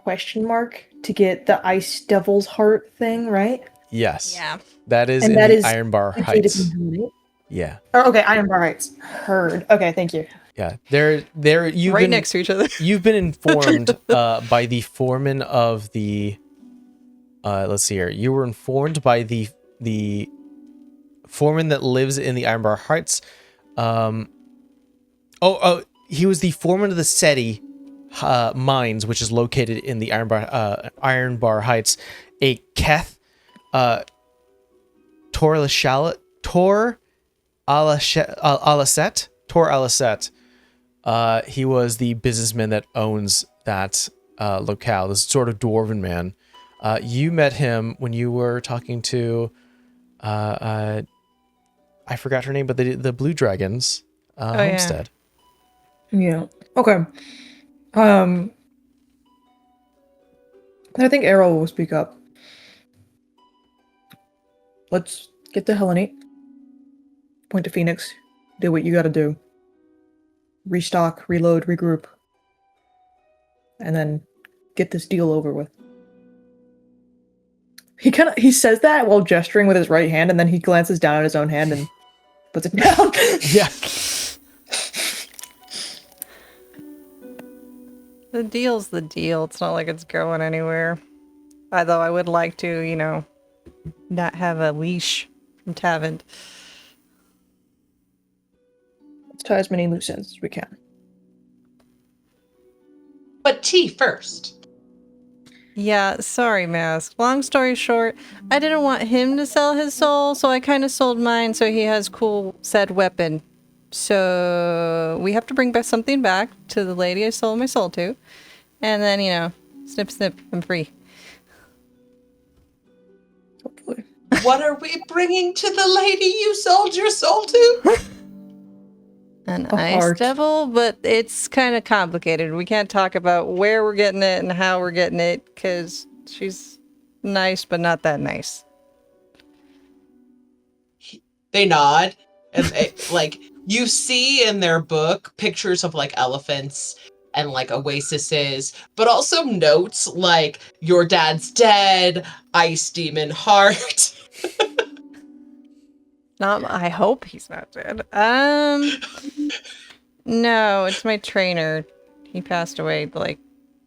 To get the Ice Devil's Heart thing, right? Yes. Yeah. That is And in that the is Iron Bar included Heights. in Hellenate? Yeah. Oh, okay, Iron Bar Heights. Heard. Okay, thank you. Yeah, they're you've right been, next to each other. You've been informed by the foreman of the. Let's see here. You were informed by the foreman that lives in the Iron Bar Heights. He was the foreman of the SETI mines, which is located in the Iron Bar Heights. A Keth Tor Alasset. He was the businessman that owns that locale. This sort of dwarven man. You met him when you were talking to, I forgot her name, but the Blue Dragons homestead. Yeah. Okay. I think Errol will speak up. Let's get to Helenite. Point to Phoenix. Do what you gotta do. Restock, reload, regroup. And then get this deal over with. He says that while gesturing with his right hand, and then he glances down at his own hand and puts it down. Yeah. The deal's the deal. It's not like it's going anywhere. Although I would like to, not have a leash from Tavint. Let's tie as many loose ends as we can. But tea first. Yeah, sorry, Mask. Long story short, I didn't want him to sell his soul, so I kind of sold mine so he has cool said weapon. So we have to bring back something back to the lady I sold my soul to. And then, snip, snip, I'm free. Hopefully. What are we bringing to the lady you sold your soul to? An A ice heart. devil, but it's kind of complicated. We can't talk about where we're getting it and how we're getting it, because she's nice, but not that nice. They nod. And you see in their book pictures of elephants and oases, but also notes like your dad's dead, ice demon heart. I hope he's not dead. No, it's my trainer. He passed away,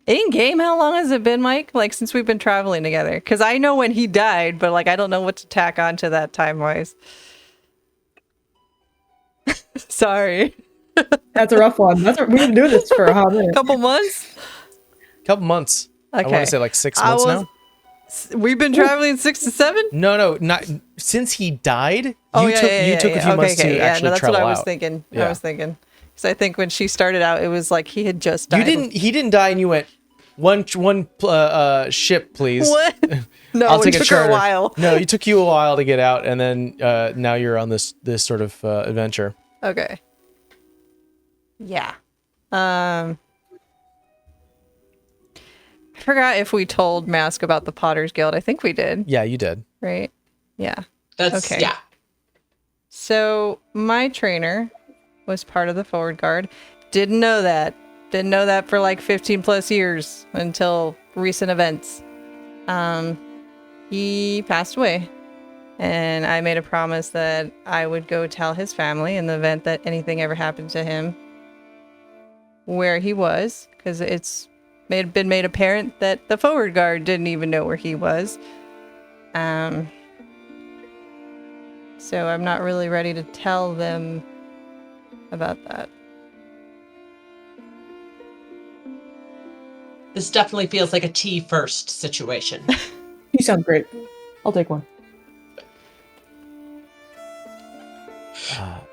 in game. How long has it been, Mike? Since we've been traveling together? Because I know when he died, but I don't know what to tack onto that time-wise. Sorry. That's a rough one. We've been doing this for a hot minute. Couple months? Couple months. Okay. I want to say 6 months now. We've been traveling 6 to 7? No, not since he died. You Oh, took a few months to actually that's travel what I was out. thinking. Yeah. I was thinking. Because I think when she started out, it was he had just died. He didn't die, and you went one ship, please. What? No, I'll it take a took her a charter. while. No, it took you a while to get out, and then now you're on this sort of adventure. Okay. Yeah. I forgot if we told Mask about the Potter's Guild. I think we did, Yeah, you did. right? Yeah. That's Okay. yeah. So my trainer was part of the Forward Guard. Didn't know that. Didn't know that for 15 plus years until recent events. He passed away. And I made a promise that I would go tell his family in the event that anything ever happened to him where he was, because it's been made apparent that the Forward Guard didn't even know where he was. So I'm not really ready to tell them about that. This definitely feels like a tea first situation. You sound great. I'll take one.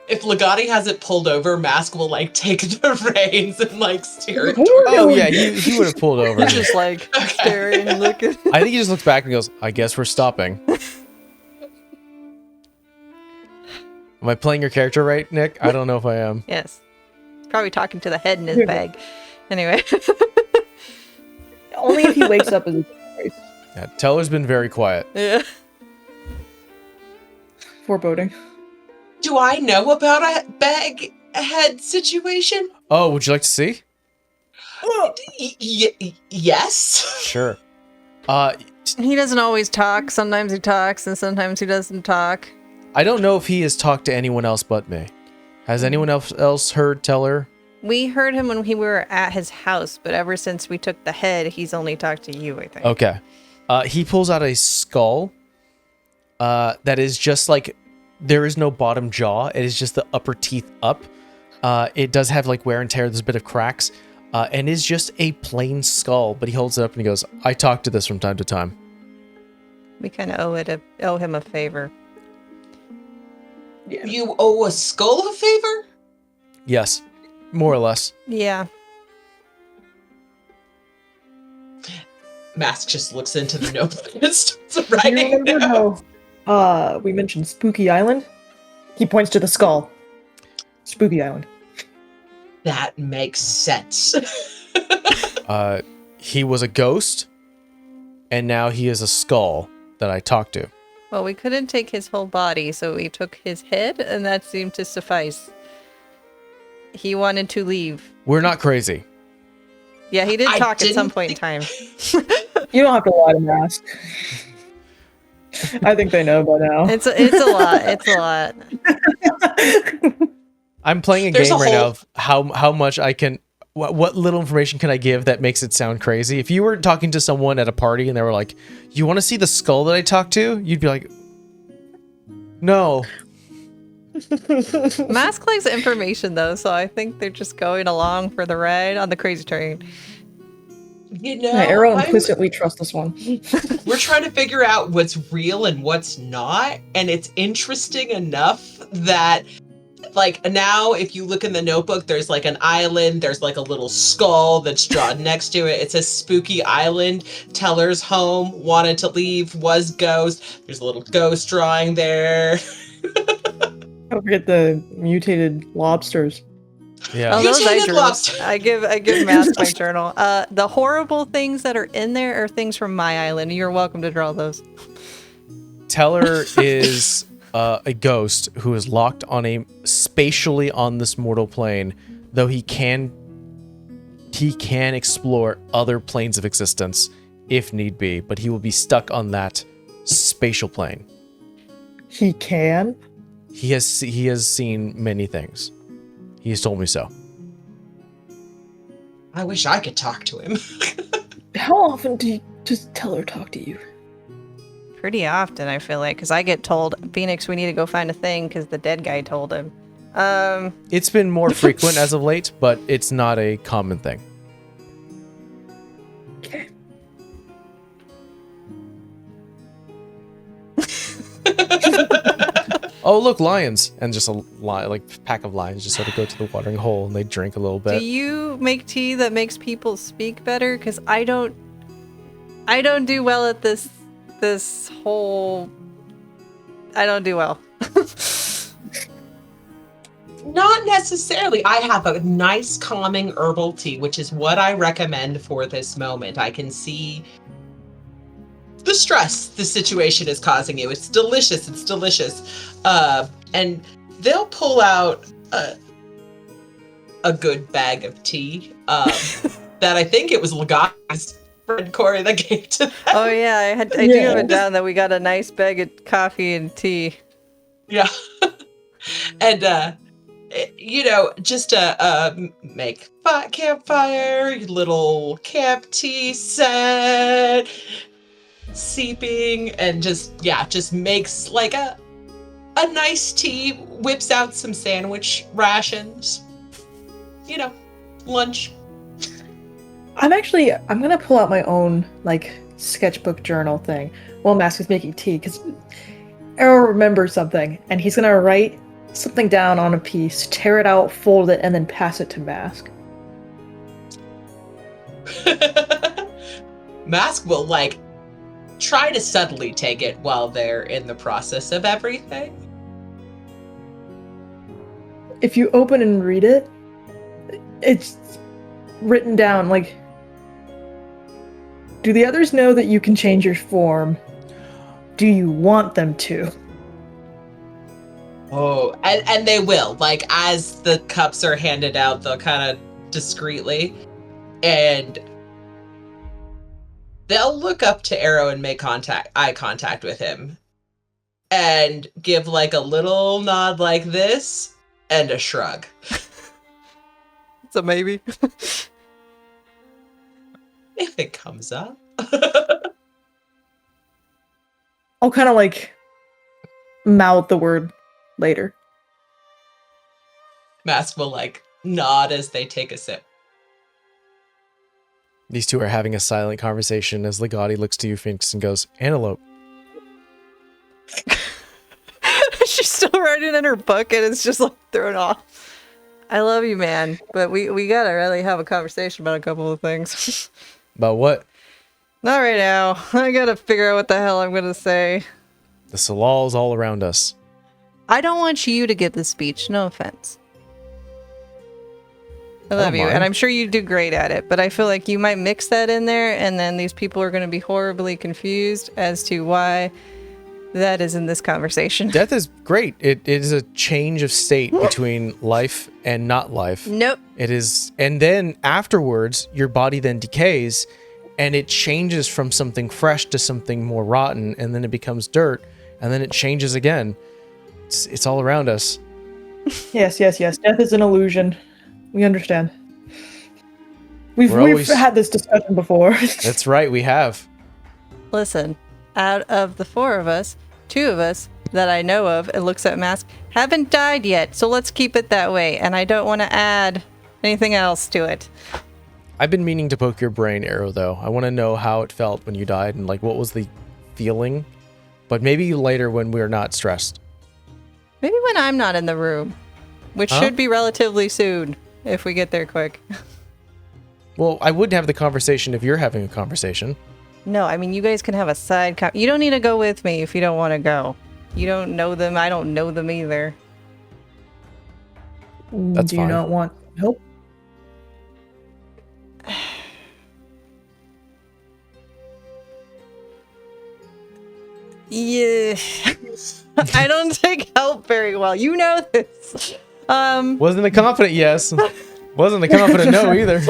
If Legati has it pulled over, Mask will take the reins and steer it. Oh yeah, he would have pulled over. He's just staring and looking. I think he just looks back and goes, "I guess we're stopping." Am I playing your character right, Nick? I don't know if I am. Yes. He's probably talking to the head in his bag. Anyway. Only if he wakes up as a surprise. Yeah, Teller's been very quiet. Yeah. Foreboding. Do I know about a bag head situation? Oh, would you like to see? Yes. Sure. He doesn't always talk. Sometimes he talks and sometimes he doesn't talk. I don't know if he has talked to anyone else but me. Has anyone else heard Teller We heard him when we were at his house, but ever since we took the head, he's only talked to you, I think. Okay. He pulls out a skull that is just like, there is no bottom jaw. It is just the upper teeth up. It does have like wear and tear. There's a bit of cracks. And is just a plain skull, but he holds it up and he goes, I talk to this from time to time. We kind of owe him a favor. Yeah. You owe a skull a favor? Yes, more or less. Yeah. Mask just looks into the notebook and starts Do you writing. remember how we mentioned Spooky Island? He points to the skull. Spooky Island. That makes sense. He was a ghost, and now he is a skull that I talked to. Well, we couldn't take his whole body, so we took his head, and that seemed to suffice. He wanted to leave. We're not crazy. Yeah, he did I talk at some didn't point in time. You don't have to lie to Mask. I think they know by now. It's a lot. It's a lot. I'm playing a There's game a right now whole- of how much I can, what little information can I give that makes it sound crazy. If you were talking to someone at a party and they were like, you want to see the skull that I talked to? You'd be like, no. Mask likes information, though, so I think they're just going along for the ride on the crazy train. You know, Arrow I'm- implicitly trusts this one. we're trying to figure out what's real and what's not, and it's interesting enough that like now if you look in the notebook, there's like an island, there's like a little skull that's drawn next to it. It says Spooky Island, teller's home, wanted to leave, was ghost. There's a little ghost drawing there. Don't forget the mutated lobsters. Yeah. Oh, those Mutated I drew. lobster. I give Mask my journal. The horrible things that are in there are things from my island. You're welcome to draw those. Teller is a ghost who is locked on spatially on this mortal plane, though he can explore other planes of existence if need be, but he will be stuck on that spatial plane. He can? He has seen many things. He has told me so. I wish I could talk to him. How often do you just tell her talk to you? Pretty often, I feel like, because I get told, Phoenix, we need to go find a thing because the dead guy told him. It's been more frequent as of late, but it's not a common thing. Okay. Oh, look, lions. And just a pack of lions just sort of go to the watering hole and they drink a little Do bit. you make tea that makes people speak better? Because I don't do well at this whole. I don't do well. Not necessarily. I have a nice calming herbal tea, which is what I recommend for this moment. I can see the stress the situation is causing you. It's delicious. It's delicious. And they'll pull out a good bag of tea that I think it was Lagai's friend Corey that gave to them. Oh yeah, I do have it down that we got a nice bag of coffee and tea. Yeah. And, just to make campfire, little camp tea set, seeping, and just makes like a nice tea, whips out some sandwich rations, lunch. I'm gonna pull out my own, sketchbook journal thing while Mask is making tea, because Arrow remembers something, and he's gonna write something down on a piece, tear it out, fold it, and then pass it to Mask. Mask will, try to subtly take it while they're in the process of everything. If you open and read it, it's written down, do the others know that you can change your form? Do you want them to? Oh, and they will. As the cups are handed out, they'll kind of discreetly, and they'll look up to Arrow and make eye contact with him, and give a little nod like this, and a shrug. It's a maybe. If it comes up. I'll kind of like mouth the word later. Mask will like nod as they take a sip. These two are having a silent conversation as Legati looks to you, Phoenix, and goes, "Antelope." She's still writing in her book and it's just like thrown off. I love you, man, but we gotta really have a conversation about a couple of things. About what? Not right now. I gotta figure out what the hell I'm gonna say. The Salal's all around us. I don't want you to give the speech, no offense. I I love don't you, mind. and I'm sure you do great at it, but I feel like you might mix that in there, and then these people are gonna be horribly confused as to why that is in this conversation. Death is great. It is a change of state between life and not life. Nope. It is, and then afterwards, your body then decays, and it changes from something fresh to something more rotten, and then it becomes dirt, and then it changes again. It's all around us. Yes. Death is an illusion. We understand. We've We're always- had this discussion before. That's right, we have. Listen, out of the four of us, two of us that I know of, it looks at Mask, haven't died yet, so let's keep it that way, and I don't want to add anything else to it. I've been meaning to poke your brain, Arrow, though. I want to know how it felt when you died and like what was the feeling. But maybe later when we're not stressed. Maybe when I'm not in the room, which Huh? should be relatively soon, if we get there quick. Well, I would have the conversation if you're having a conversation. No, I mean, you guys can have a side you don't need to go with me if you don't want to go. You don't know them, I don't know them either. That's Do you fine. not want help? Yeah. I don't take help very well. You know this. Wasn't a confident yes. Wasn't a confident no either.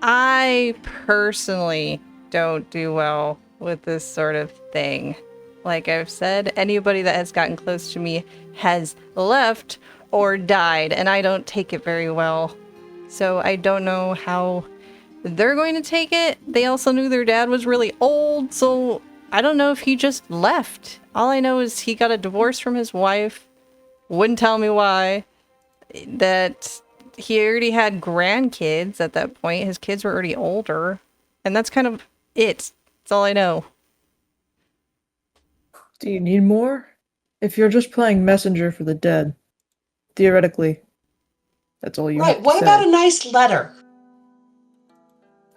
I personally don't do well with this sort of thing. Like I've said, anybody that has gotten close to me has left or died, and I don't take it very well. So I don't know how they're going to take it. They also knew their dad was really old, so I don't know if he just left. All I know is he got a divorce from his wife, wouldn't tell me why, that he already had grandkids at that point. His kids were already older, and that's kind of it. That's all I know. Do you need more? If you're just playing messenger for the dead, theoretically, that's all you have Right. to What say. about a nice letter?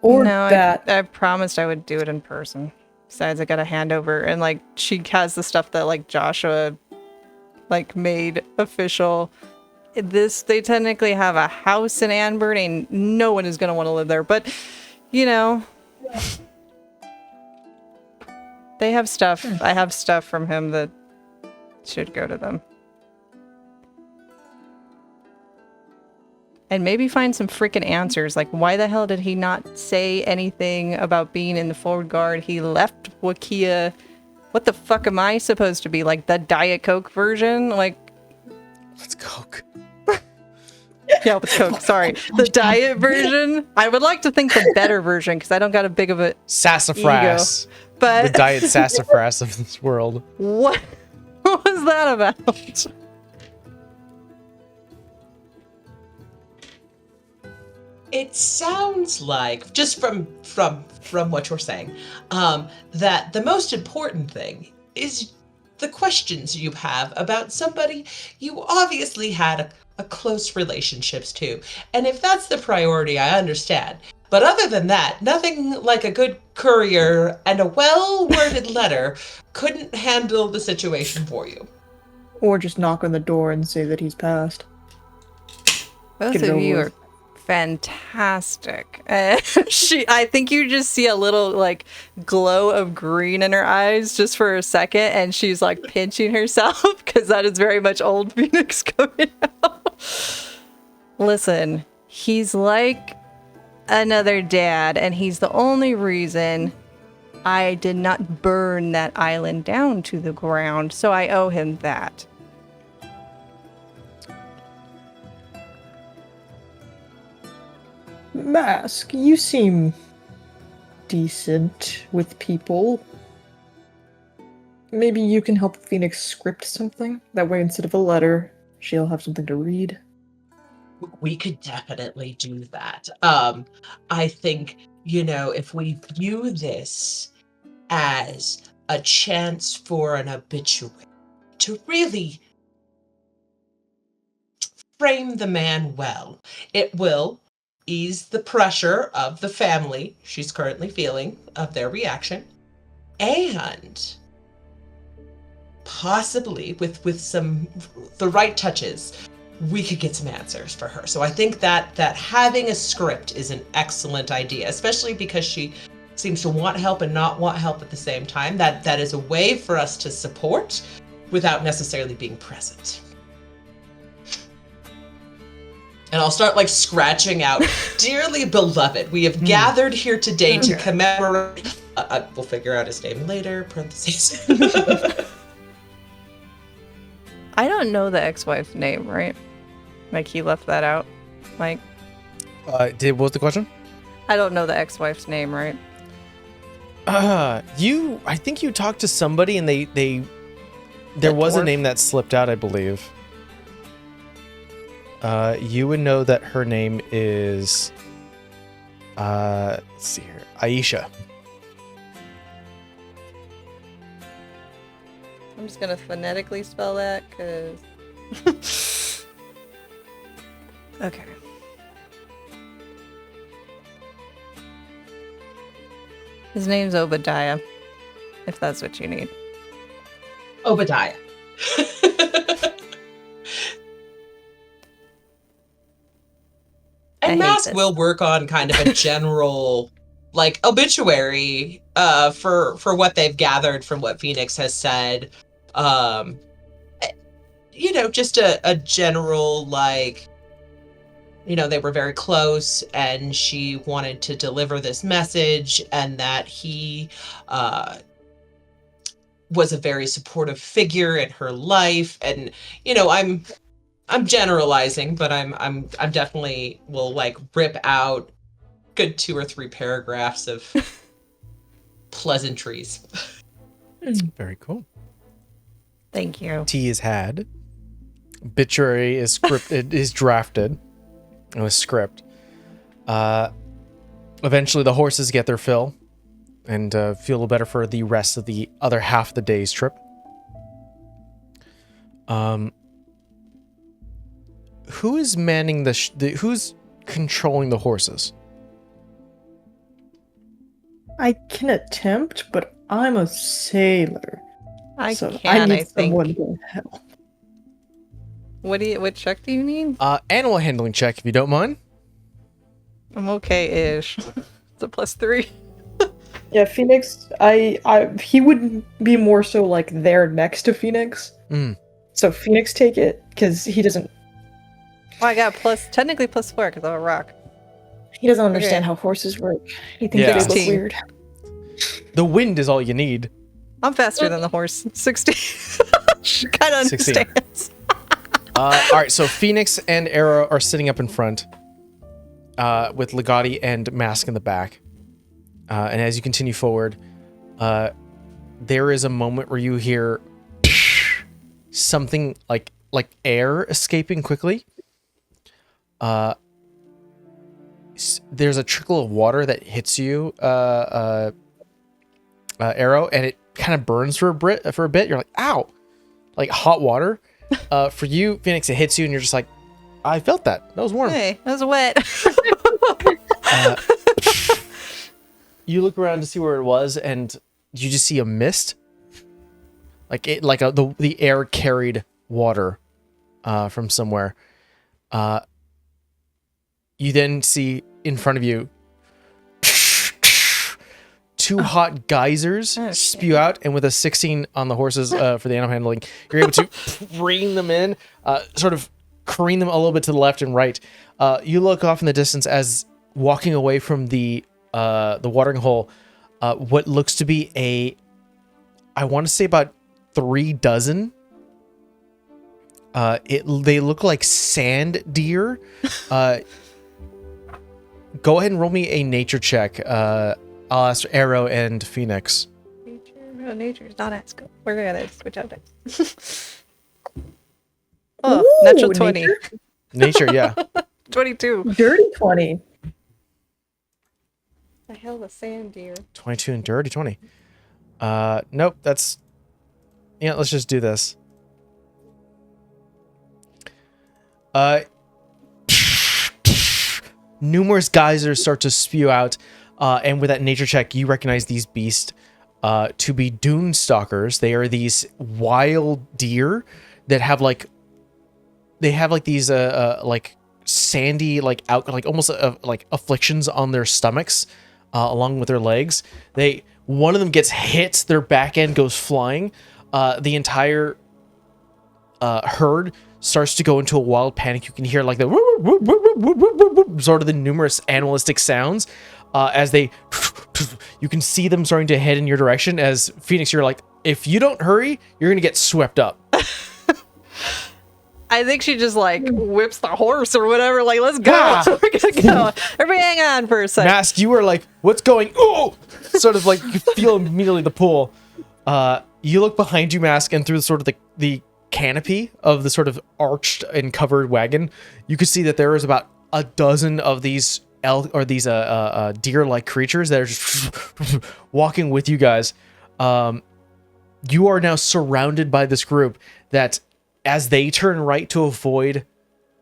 Or No, that. I promised I would do it in person. Besides, I got a handover, and like she has the stuff that like Joshua like made official. They technically have a house in Anburn, and no one is gonna want to live there. But you know, they have stuff. I have stuff from him that should go to them. And maybe find some freaking answers. Like, why the hell did he not say anything about being in the forward guard? He left Wakia. What the fuck am I supposed to be? Like, the Diet Coke version? Like, Let's Coke. yeah, with Coke, sorry. The diet version? I would like to think the better version, because I don't got a big of a Sassafras. ego. But The diet sassafras of this world. what was that about? It sounds like, just from what you're saying, that the most important thing is the questions you have about somebody you obviously had a close relationships to. And if that's the priority, I understand. But other than that, nothing like a good courier and a well-worded letter couldn't handle the situation for you. Or just knock on the door and say that he's passed. Both Get it of over you with. are fantastic. I think you just see a little like glow of green in her eyes just for a second, and she's like pinching herself because that is very much old Phoenix coming out. Listen, he's like another dad, and he's the only reason I did not burn that island down to the ground, so I owe him that. Mask, you seem decent with people. Maybe you can help Phoenix script something? That way, instead of a letter, she'll have something to read. We could definitely do that. I think, if we view this as a chance for an obituary to really frame the man well, it will ease the pressure of the family she's currently feeling, of their reaction, and possibly with the right touches, we could get some answers for her. So I think that having a script is an excellent idea, especially because she seems to want help and not want help at the same time. That is a way for us to support without necessarily being present. And I'll start scratching out, dearly beloved, we have gathered here today to commemorate. We'll figure out his name later. Parentheses. I don't know the ex-wife's name, right? He left that out. What was the question? I don't know the ex-wife's name, right? I think you talked to somebody and there was a name that slipped out, I believe. You would know that her name is, let's see here, Aisha. I'm just gonna phonetically spell that, cause... Okay. His name's Obadiah, if that's what you need. Obadiah. And Mask will work on kind of a general obituary for what they've gathered from what Phoenix has said. Just a general they were very close and she wanted to deliver this message, and that he was a very supportive figure in her life. And I'm generalizing, but I'm definitely will rip out good 2 or 3 paragraphs of pleasantries. Very cool. Thank you. Tea is had. Obituary is scripted, is drafted. It was script. Eventually the horses get their fill and feel a little better for the rest of the other half of the day's trip. Who is manning who's controlling the horses? I can attempt, but I'm a sailor. I so can, I need I think. someone to help. What check do you need? Animal handling check, if you don't mind. I'm okay-ish. It's a +3. Yeah, Phoenix, he would be more so there next to Phoenix. So Phoenix take it, because he doesn't... Oh, I got technically +4, because I'm a rock. He doesn't understand how horses work. He thinks they look weird. The wind is all you need. I'm faster than the horse. 16. She kind of understands. All right, so Phoenix and Arrow are sitting up in front with Legati and Mask in the back. And as you continue forward, there is a moment where you hear something like air escaping quickly. There's a trickle of water that hits you, Arrow, and it kind of burns for a bit. You're like, ow! Like hot water. For you, Phoenix, it hits you, and you're just like, I felt that. That was warm. Hey, that was wet. You look around to see where it was, and you just see a mist. The air carried water from somewhere. You then see in front of you 2 hot geysers spew out, and with a 16 on the horses for the animal handling, you're able to rein them in, sort of careen them a little bit to the left and right. You look off in the distance as walking away from the watering hole, what looks to be I want to say about 3 dozen. They look like sand deer. go ahead and roll me a nature check. I'll ask Arrow and Phoenix. Nature's not as good. We're gonna switch out dice. Natural 20. Nature, yeah. 22. Dirty 20. The hell, the sand deer. 22 and dirty 20. Nope, that's... Yeah, let's just do this. Numerous geysers start to spew out, and with that nature check, you recognize these beasts to be dune stalkers. They are these wild deer that have like these like sandy like almost like afflictions on their stomachs, along with their legs. One of them gets hit, their back end goes flying. The entire herd starts to go into a wild panic. You can hear like the sort of the numerous animalistic sounds as you can see them starting to head in your direction. As Phoenix, you're like, if you don't hurry, you're gonna get swept up. I think she just like whips the horse or whatever. Like, let's go. We're gonna go. Everybody, hang on for a second. Mask, you are like, what's going? Oh, sort of like you feel immediately the pull. You look behind you, Mask, and through sort of the canopy of the sort of arched and covered wagon, you could see that there is about a dozen of these deer-like creatures that are just walking with you guys. You are now surrounded by this group that, as they turn right to avoid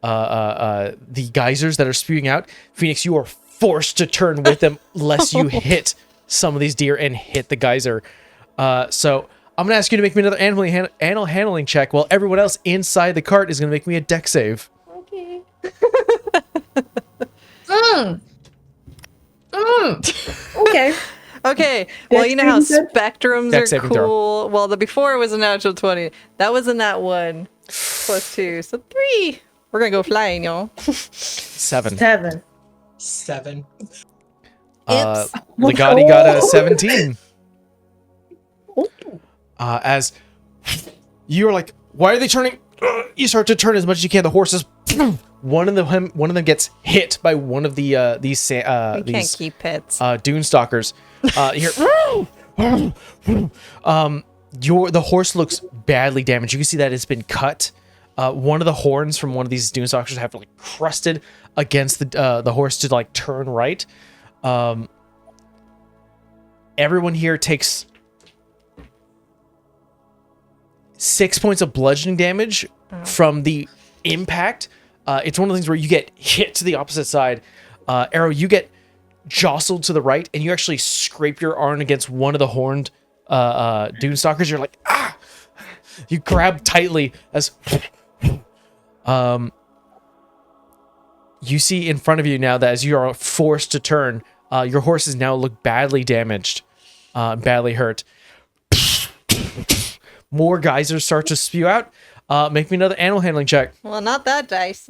the geysers that are spewing out, Phoenix, you are forced to turn with them lest you hit some of these deer and hit the geyser. So I'm going to ask you to make me another animal handling check, while everyone else inside the cart is going to make me a deck save. Okay. Okay. Okay. Well, you know how spectrums Dex are saving cool. throw. Well, the before was a natural 20. That was a nat 1 plus 2. So 3. We're going to go flying, y'all. 7. 7. Legati got a 17. As you're like, why are they turning? You start to turn as much as you can. The horses, one of them gets hit by one of the these Can't keep pets. dune stalkers. The horse looks badly damaged. You can see that it's been cut. One of the horns from one of these dune stalkers have like crusted against the horse to like turn right. Everyone here takes 6 points of bludgeoning damage from the impact. It's one of the things where you get hit to the opposite side. Arrow, you get jostled to the right, and you actually scrape your arm against one of the horned dune stalkers. You're like, ah! You grab tightly as you see in front of you now that as you are forced to turn, your horses now look badly damaged, badly hurt. More geysers start to spew out. Make me another animal handling check. Well, not that dice.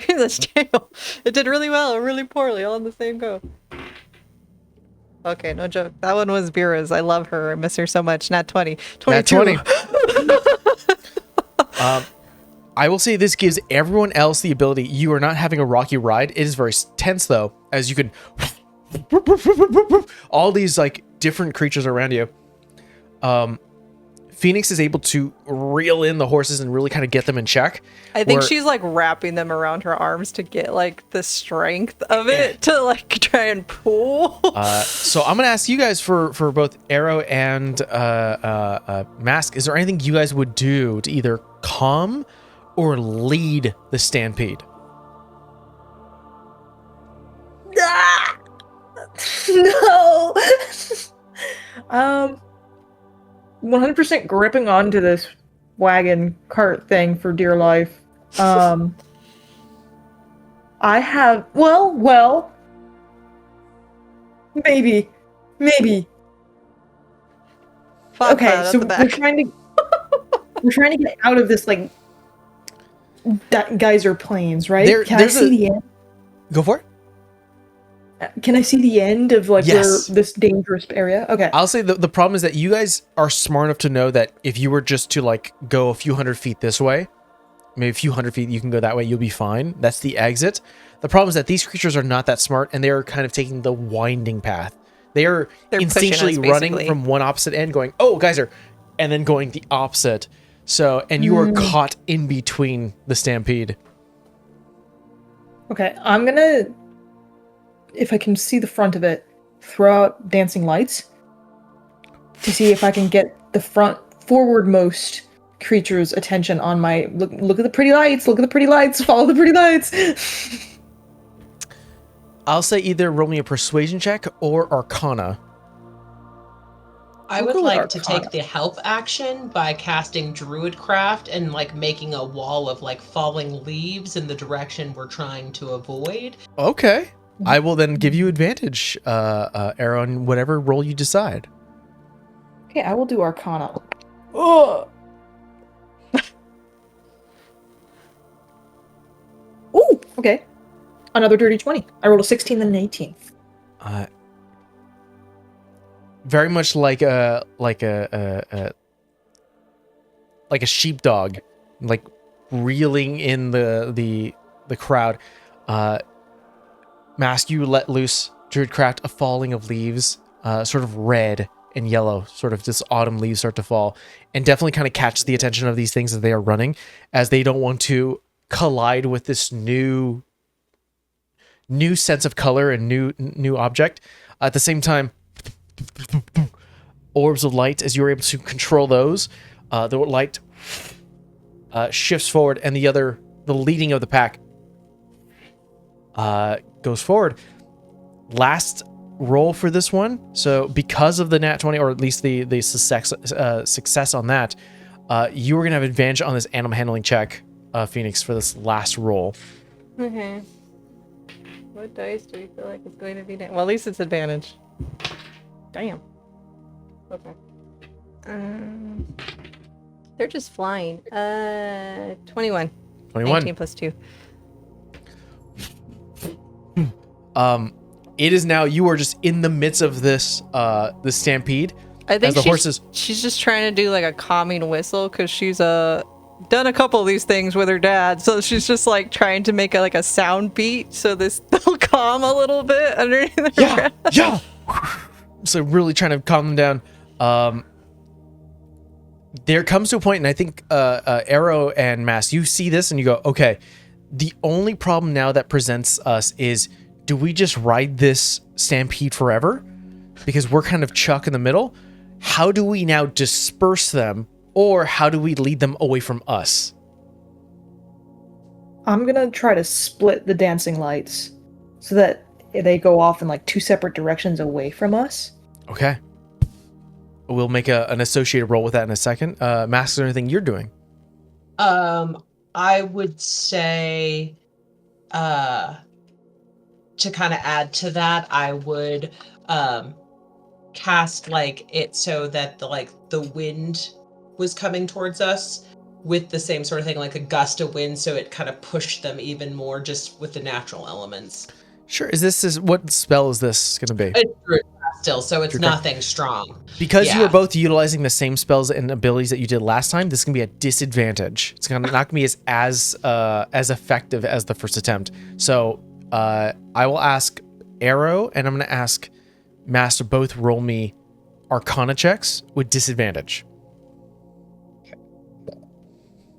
This tail. It did really well or really poorly all in the same go. Okay, no joke. That one was Vera's. I love her. I miss her so much. Nat 20. 22. Nat 20. I will say this gives everyone else the ability. You are not having a rocky ride. It is very tense, though, as you can... all these like different creatures around you. Phoenix is able to reel in the horses and really kind of get them in check. I think she's like wrapping them around her arms to get like the strength of it to like try and pull. So I'm gonna ask you guys for both Arrow and Mask. Is there anything you guys would do to either calm or lead the stampede? No. 100% gripping onto this wagon cart thing for dear life. I have well, maybe. Okay, so we're trying to get out of this like geyser plains, right? Can I see the end? Go for it. Can I see the end of like Yes. this dangerous area? Okay. I'll say the problem is that you guys are smart enough to know that if you were just to like go a few hundred feet this way, maybe a few hundred feet. You can go that way. You'll be fine. That's the exit. The problem is that these creatures are not that smart, and they are kind of taking the winding path. They're pushing us, instinctually running basically. from one opposite end, going, "Oh, geyser," and then going the opposite. So, and you are caught in between the stampede. Okay, I'm gonna, if I can see the front of it, throw out dancing lights to see if I can get the forwardmost creature's attention on my look at the pretty lights, look at the pretty lights, follow the pretty lights. I'll say either roll me a persuasion check or Arcana. I We'll would go with like to Arcana. take the help action by casting Druidcraft and like making a wall of like falling leaves in the direction we're trying to avoid. Okay. I will then give you advantage, Arrow, on whatever roll you decide. Okay, I will do Arcana. Oh. Ooh, okay. Another dirty 20. I rolled a 16 and an 18. Very much like a sheepdog, like reeling in the crowd. Mask, you let loose Druidcraft, a falling of leaves, sort of red and yellow, sort of this autumn leaves start to fall, and definitely kind of catch the attention of these things as they are running, as they don't want to collide with this new sense of color and new object. At the same time, orbs of light, as you're able to control those, the light shifts forward, and the leading of the pack goes forward. Last roll for this one. So because of the nat 20, or at least the success on that, you are going to have advantage on this animal handling check, Phoenix, for this last roll. Okay. What dice do we feel like it's going to be? Well, at least it's advantage. Damn. Okay. They're just flying. 21. 21. 19 plus 2. It is now, you are just in the midst of this stampede. I think as the horses. she's just trying to do like a calming whistle because she's done a couple of these things with her dad, so she's just like trying to make a sound beat so they'll calm a little bit underneath their breath. Yeah. So really trying to calm them down. There comes to a point, and I think Arrow and Mass, you see this and you go, okay, the only problem now that presents us is, do we just ride this stampede forever? Because we're kind of chuck in the middle. How do we now disperse them, or how do we lead them away from us? I'm gonna try to split the dancing lights so that they go off in like two separate directions away from us. Okay. We'll make an associated roll with that in a second. Mask, is there anything you're doing? I would say, to kind of add to that, I would cast like it so that the wind was coming towards us with the same sort of thing, like a gust of wind, so it kind of pushed them even more just with the natural elements. Sure. What spell is this going to be? It's Druidcraft still, so it's Druidcraft. Nothing strong. Because you Yeah. are both utilizing the same spells and abilities that you did last time, this is going to be a disadvantage. It's not going to be as effective as the first attempt. So I will ask Arrow, and I'm going to ask Master, both roll me Arcana checks with disadvantage.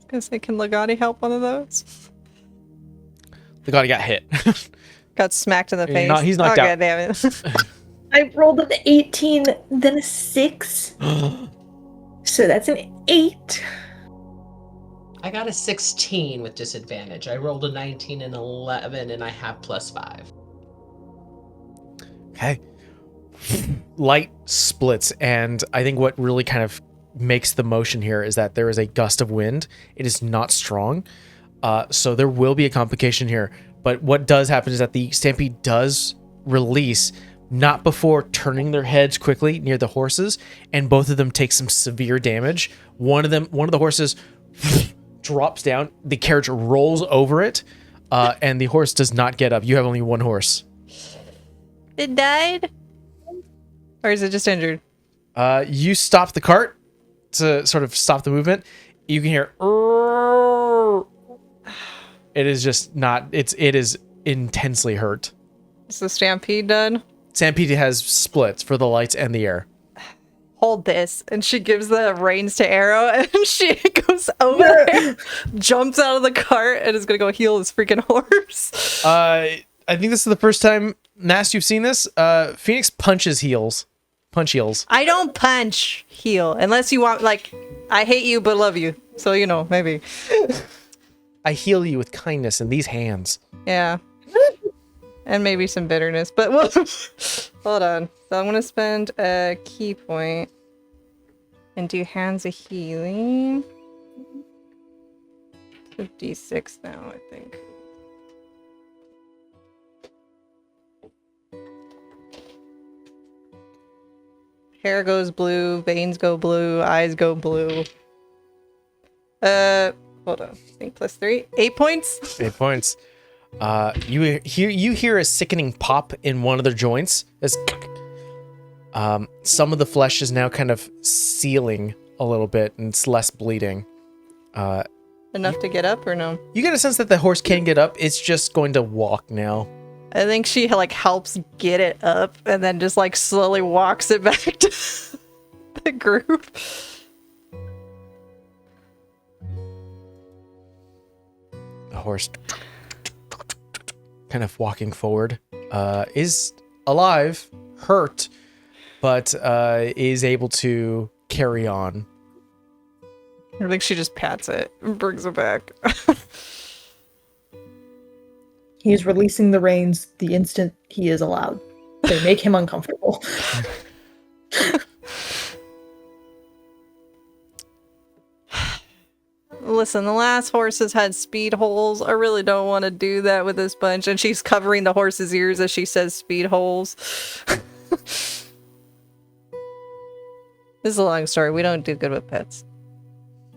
Guess I can Legati help one of those? The guy got hit. Got smacked in the face. He's knocked out. God damn it. I rolled an 18, then a 6. So that's an 8. I got a 16 with disadvantage. I rolled a 19 and 11, and I have +5. Okay. Light splits, and I think what really kind of makes the motion here is that there is a gust of wind. It is not strong, so there will be a complication here. But what does happen is that the stampede does release, not before turning their heads quickly near the horses, and both of them take some severe damage. One of the horses drops down, the carriage rolls over it, and the horse does not get up. You have only one horse. It died? Or is it just injured? You stop the cart to sort of stop the movement. You can hear It is just not. It is intensely hurt. Is the stampede done? Stampede has splits for the lights and the air. Hold this. And she gives the reins to Arrow, and she goes over there, jumps out of the cart, and is going to go heal his freaking horse. I think this is the first time, Nast, you've seen this. Phoenix punches heels. Punch heels. I don't punch heal unless you want, like, I hate you but love you. So, you know, maybe. I heal you with kindness in these hands. Yeah. And maybe some bitterness, but hold on. So I'm going to spend a key point and do Hands of Healing. 56 now, I think. Hair goes blue, veins go blue, eyes go blue. Hold on. I think plus 3. 8 points? 8 points. You hear a sickening pop in one of their joints as some of the flesh is now kind of sealing a little bit and it's less bleeding. Enough to get up or no? You get a sense that the horse can get up. It's just going to walk now. I think she like helps get it up and then just like slowly walks it back to the group. The horse kind of walking forward is alive, hurt, but is able to carry on. I think she just pats it and brings it back. He is releasing the reins the instant he is allowed. They make him uncomfortable. Listen, the last horses had speed holes. I really don't want to do that with this bunch. And she's covering the horse's ears as she says speed holes. This is a long story. We don't do good with pets.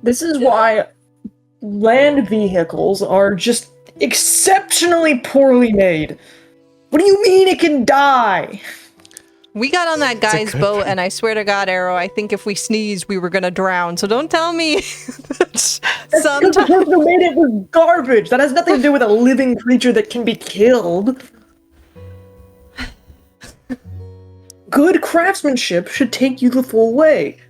This is why land vehicles are just exceptionally poorly made. What do you mean it can die? We got on that guy's boat, and I swear to God, Arrow, I think if we sneezed, we were gonna drown. So don't tell me. Because the person who made it was garbage. That has nothing to do with a living creature that can be killed. Good craftsmanship should take you the full way.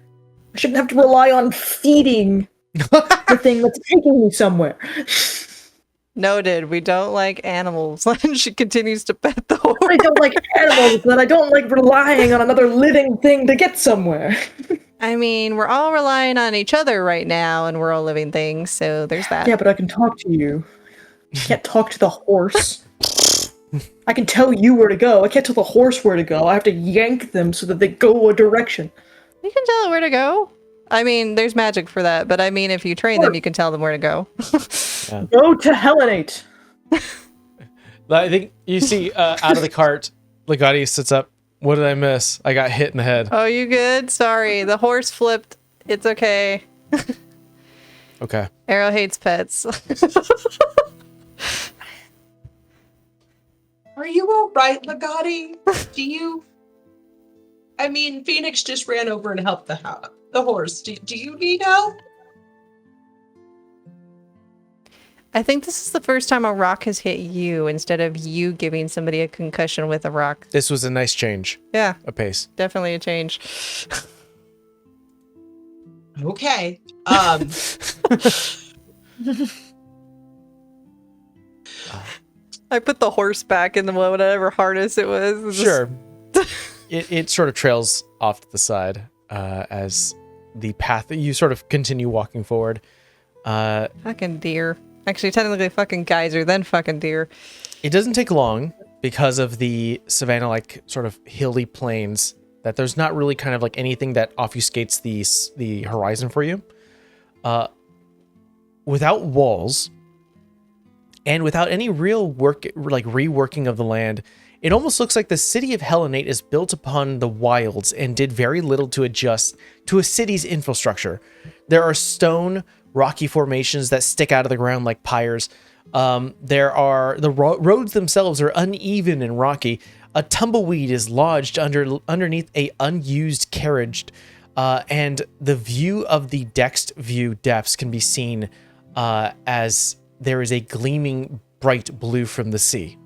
I shouldn't have to rely on feeding the thing that's taking me somewhere. Noted. We don't like animals. And she continues to pet the horse. I don't like animals, but I don't like relying on another living thing to get somewhere. I mean, we're all relying on each other right now, and we're all living things, so there's that. Yeah, but I can talk to you. I can't talk to the horse. I can tell you where to go. I can't tell the horse where to go. I have to yank them so that they go a direction. You can tell it where to go. I mean, there's magic for that, but I mean, if you train them, you can tell them where to go. Yeah. Go to Helenate. I think you see out of the cart, Legati sits up. What did I miss? I got hit in the head. Oh, you good? Sorry. The horse flipped. It's okay. Okay. Arrow hates pets. Are you all right, Legati? Do you... I mean, Phoenix just ran over and helped the horse. Do you need help? I think this is the first time a rock has hit you instead of you giving somebody a concussion with a rock. This was a nice change. Yeah. A pace. Definitely a change. Okay. I put the horse back in the whatever harness it was. Sure. It sort of trails off to the side as the path that you sort of continue walking forward. Fucking deer. Actually, technically fucking geyser, then fucking deer. It doesn't take long because of the savanna-like sort of hilly plains that there's not really kind of like anything that obfuscates the horizon for you. Without walls and without any real reworking of the land, it almost looks like the city of Helenate is built upon the wilds and did very little to adjust to a city's infrastructure. There are stone, rocky formations that stick out of the ground like pyres. The roads themselves are uneven and rocky. A tumbleweed is lodged underneath a unused carriage, and the view of the Dext view depths can be seen as there is a gleaming bright blue from the sea.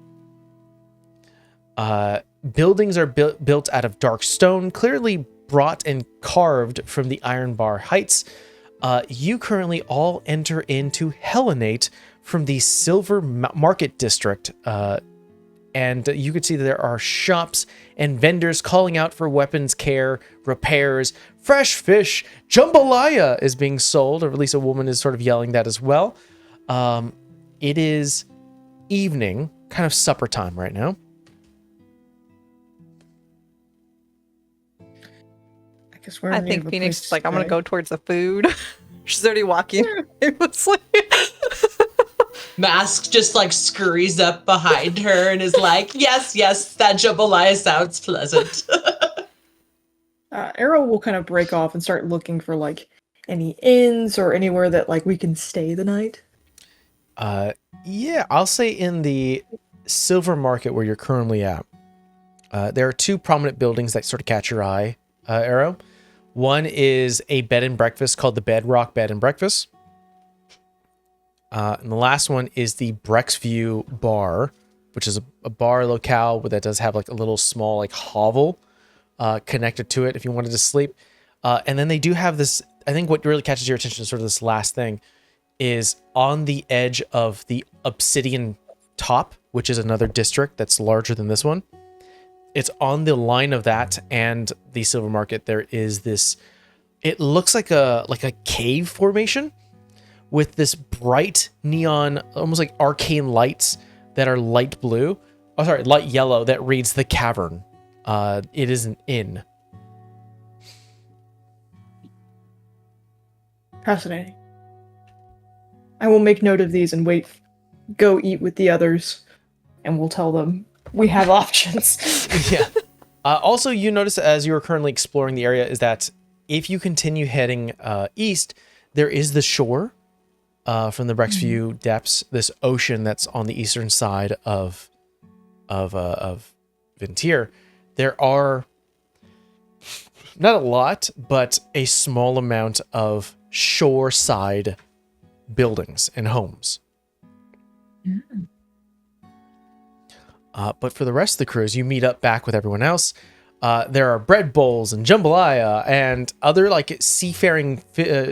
Buildings are built out of dark stone, clearly brought and carved from the Iron Bar Heights. You currently all enter into Hellenate from the Silver Market District, and you can see that there are shops and vendors calling out for weapons care, repairs, fresh fish. Jambalaya is being sold, or at least a woman is sort of yelling that as well. It is evening, kind of supper time right now. I guess we're. I in need think of a Phoenix place is like, I'm gonna stay. go towards the food. She's already walking. aimlessly. Mask just like scurries up behind her and is like, yes, that jambalaya sounds pleasant. Arrow will kind of break off and start looking for like any inns or anywhere that like we can stay the night. Yeah, I'll say in the Silver Market where you're currently at, there are two prominent buildings that sort of catch your eye, Arrow. One is a bed and breakfast called the Bedrock Bed and Breakfast. And the last one is the Brexview Bar, which is a bar locale that does have like a little small like hovel connected to it if you wanted to sleep. And then they do have this, I think what really catches your attention is sort of this last thing, is on the edge of the Obsidian Top, which is another district that's larger than this one. It's on the line of that and the Silver Market. There is this, it looks like a cave formation with this bright neon, almost like arcane lights that are light blue. Oh, sorry, light yellow that reads the Cavern. It is an inn. Fascinating. I will make note of these and go eat with the others, and we'll tell them we have options. Yeah. Also, you notice as you are currently exploring the area is that if you continue heading east, there is the shore from the Brexview depths, this ocean that's on the eastern side of VinTear. There are not a lot, but a small amount of shoreside buildings and homes. But for the rest of the crews, you meet up back with everyone else. There are bread bowls and jambalaya and other like seafaring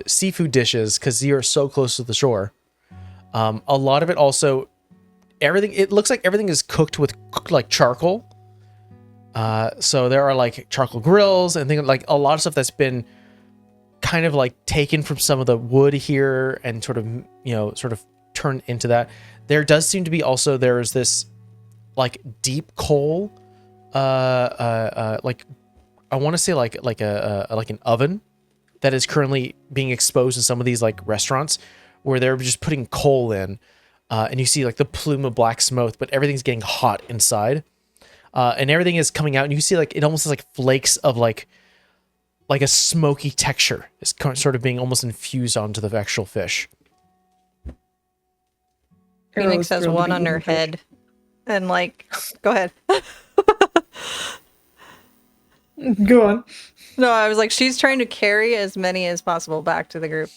seafood dishes because you're so close to the shore. A lot of it also, it looks like everything is cooked with like charcoal. So there are like charcoal grills and things like a lot of stuff that's been kind of like taken from some of the wood here and sort of turned into that. There does seem to be also, there's this like deep coal, like I want to say like an oven that is currently being exposed in some of these like restaurants where they're just putting coal in, and you see like the plume of black smoke, but everything's getting hot inside, and everything is coming out, and you see like it almost is like flakes of like a smoky texture is sort of being almost infused onto the actual fish. Phoenix has thrilled to one be on her eating fish. head. And like, go ahead. Go on. No, I was like, she's trying to carry as many as possible back to the group.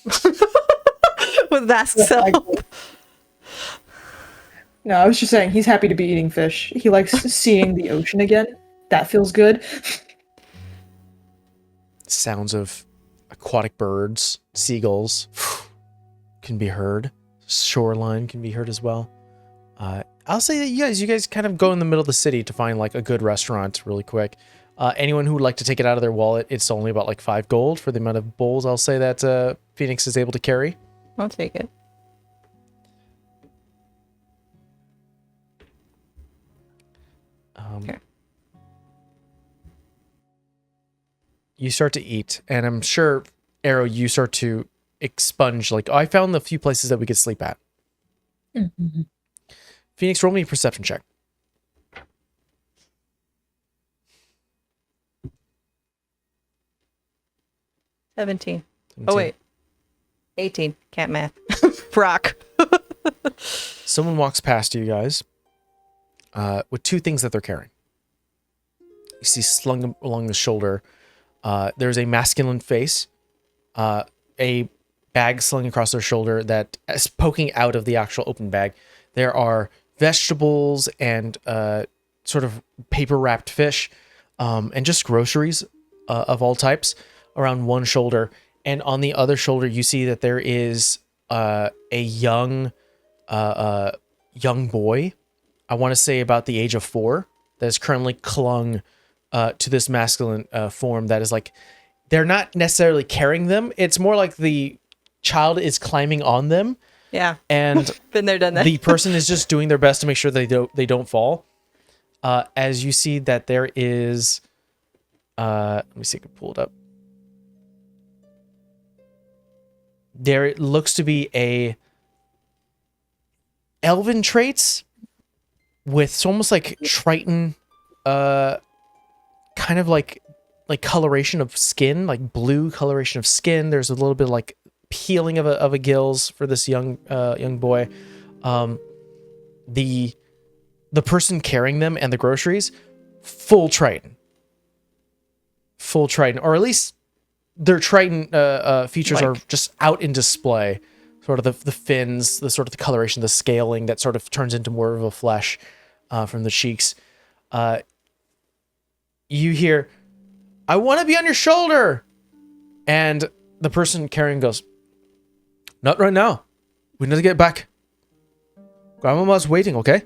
With Vask's help. No, I was just saying he's happy to be eating fish. He likes seeing the ocean again. That feels good. Sounds of aquatic birds, seagulls can be heard. Shoreline can be heard as well. I'll say that you guys kind of go in the middle of the city to find like a good restaurant really quick. Anyone who would like to take it out of their wallet, it's only about like 5 gold for the amount of bowls I'll say that Phoenix is able to carry. I'll take it. Okay. You start to eat, and I'm sure, Arrow, you start to expunge. Like, I found the few places that we could sleep at. Mm-hmm. Phoenix, roll me a perception check. Seventeen. Oh, wait. 18. Can't math. Brock. Someone walks past you guys with 2 things that they're carrying. You see slung along the shoulder, there's a masculine face, a bag slung across their shoulder that is poking out of the actual open bag. There are vegetables and sort of paper wrapped fish and just groceries of all types around one shoulder. And on the other shoulder, you see that there is a young boy, I want to say about the age of 4, that is currently clung to this masculine form that is like, they're not necessarily carrying them. It's more like the child is climbing on them. Yeah. And been there, done that. The person is just doing their best to make sure they don't fall. As you see that there is, let me see if I can pull it up. There it looks to be a elven traits with almost like Triton, kind of like coloration of skin, like blue coloration of skin. There's a little bit of like peeling of a gills for this young boy. The person carrying them and the groceries, full Triton, or at least their Triton features are just out in display. Sort of the fins, the sort of the coloration, the scaling that sort of turns into more of a flesh from the cheeks. You hear, "I want to be on your shoulder," and the person carrying goes, "Not right now. We need to get back. Grandmama's waiting, okay?"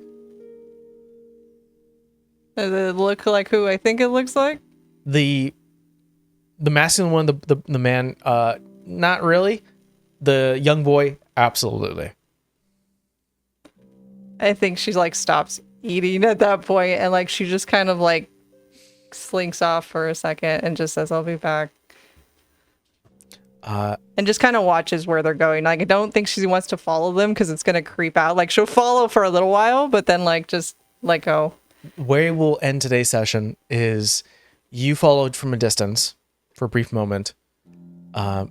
Does it look like who I think it looks like? The masculine one, the man, not really. The young boy, absolutely. I think she like stops eating at that point and like she just kind of like slinks off for a second and just says, "I'll be back." And just kind of watches where they're going. Like, I don't think she wants to follow them because it's going to creep out. Like, she'll follow for a little while, but then like just let go. Where we'll end today's session is you followed from a distance for a brief moment.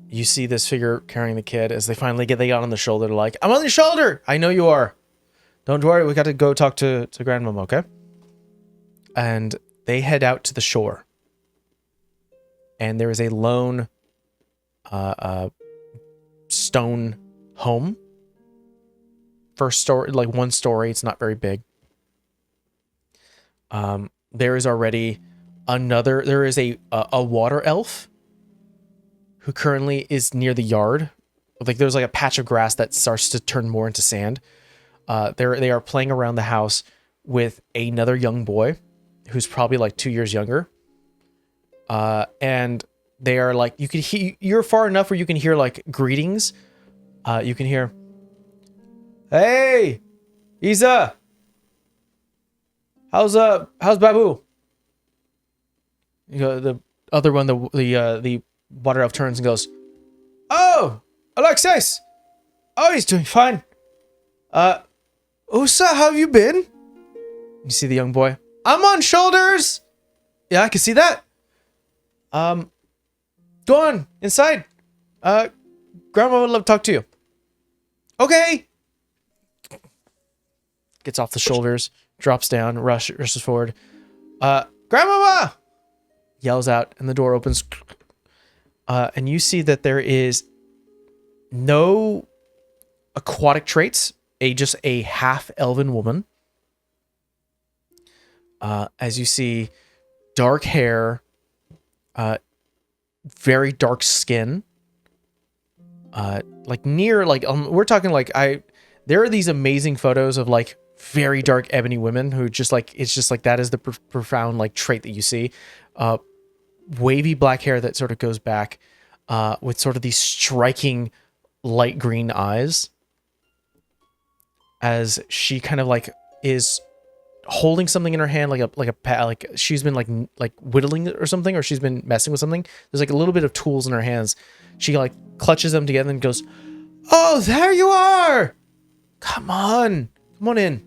You see this figure carrying the kid as they finally get on the shoulder. They're like, "I'm on your shoulder. I know you are. Don't worry. We got to go talk to grandmama, okay?" And they head out to the shore. And there is a lone stone home. First story, like one story. It's not very big. There is already there is a water elf who currently is near the yard. Like there's like a patch of grass that starts to turn more into sand. They are playing around the house with another young boy who's probably like 2 years younger. And they are like, you're far enough where you can hear like greetings. You can hear, "Hey, Isa, how's Babu?" You know, the other one, the water elf turns and goes, "Oh, Alexis! Oh, he's doing fine. Usa, how have you been?" You see the young boy. "I'm on shoulders." "Yeah, I can see that. Go on, inside. Grandma would love to talk to you." "Okay." Gets off the shoulders, drops down, rushes forward. "Grandmama!" Yells out, and the door opens. And you see that there is no aquatic traits, just a half elven woman. As you see, dark hair, very dark skin, we're talking like there are these amazing photos of like very dark ebony women who just like, it's just like that is the profound like trait that you see. Wavy black hair that sort of goes back, with sort of these striking light green eyes, as she kind of like is holding something in her hand, like she's been like whittling or something, or she's been messing with something. There's like a little bit of tools in her hands. She like clutches them together and goes, "Oh, there you are. Come on in."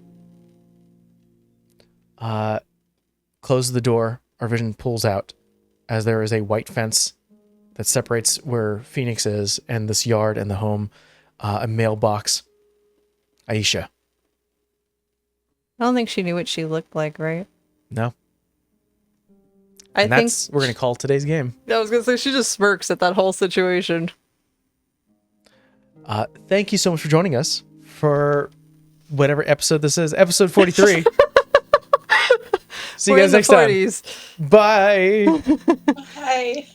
Close the door. Our vision pulls out as there is a white fence that separates where Phoenix is and this yard and the home. A mailbox. Aisha. I don't think she knew what she looked like, right? No. I And think we're going to call today's game. I was going to say she just smirks at that whole situation. Thank you so much for joining us for whatever episode this is, episode 43. See you guys next time. Bye. Bye.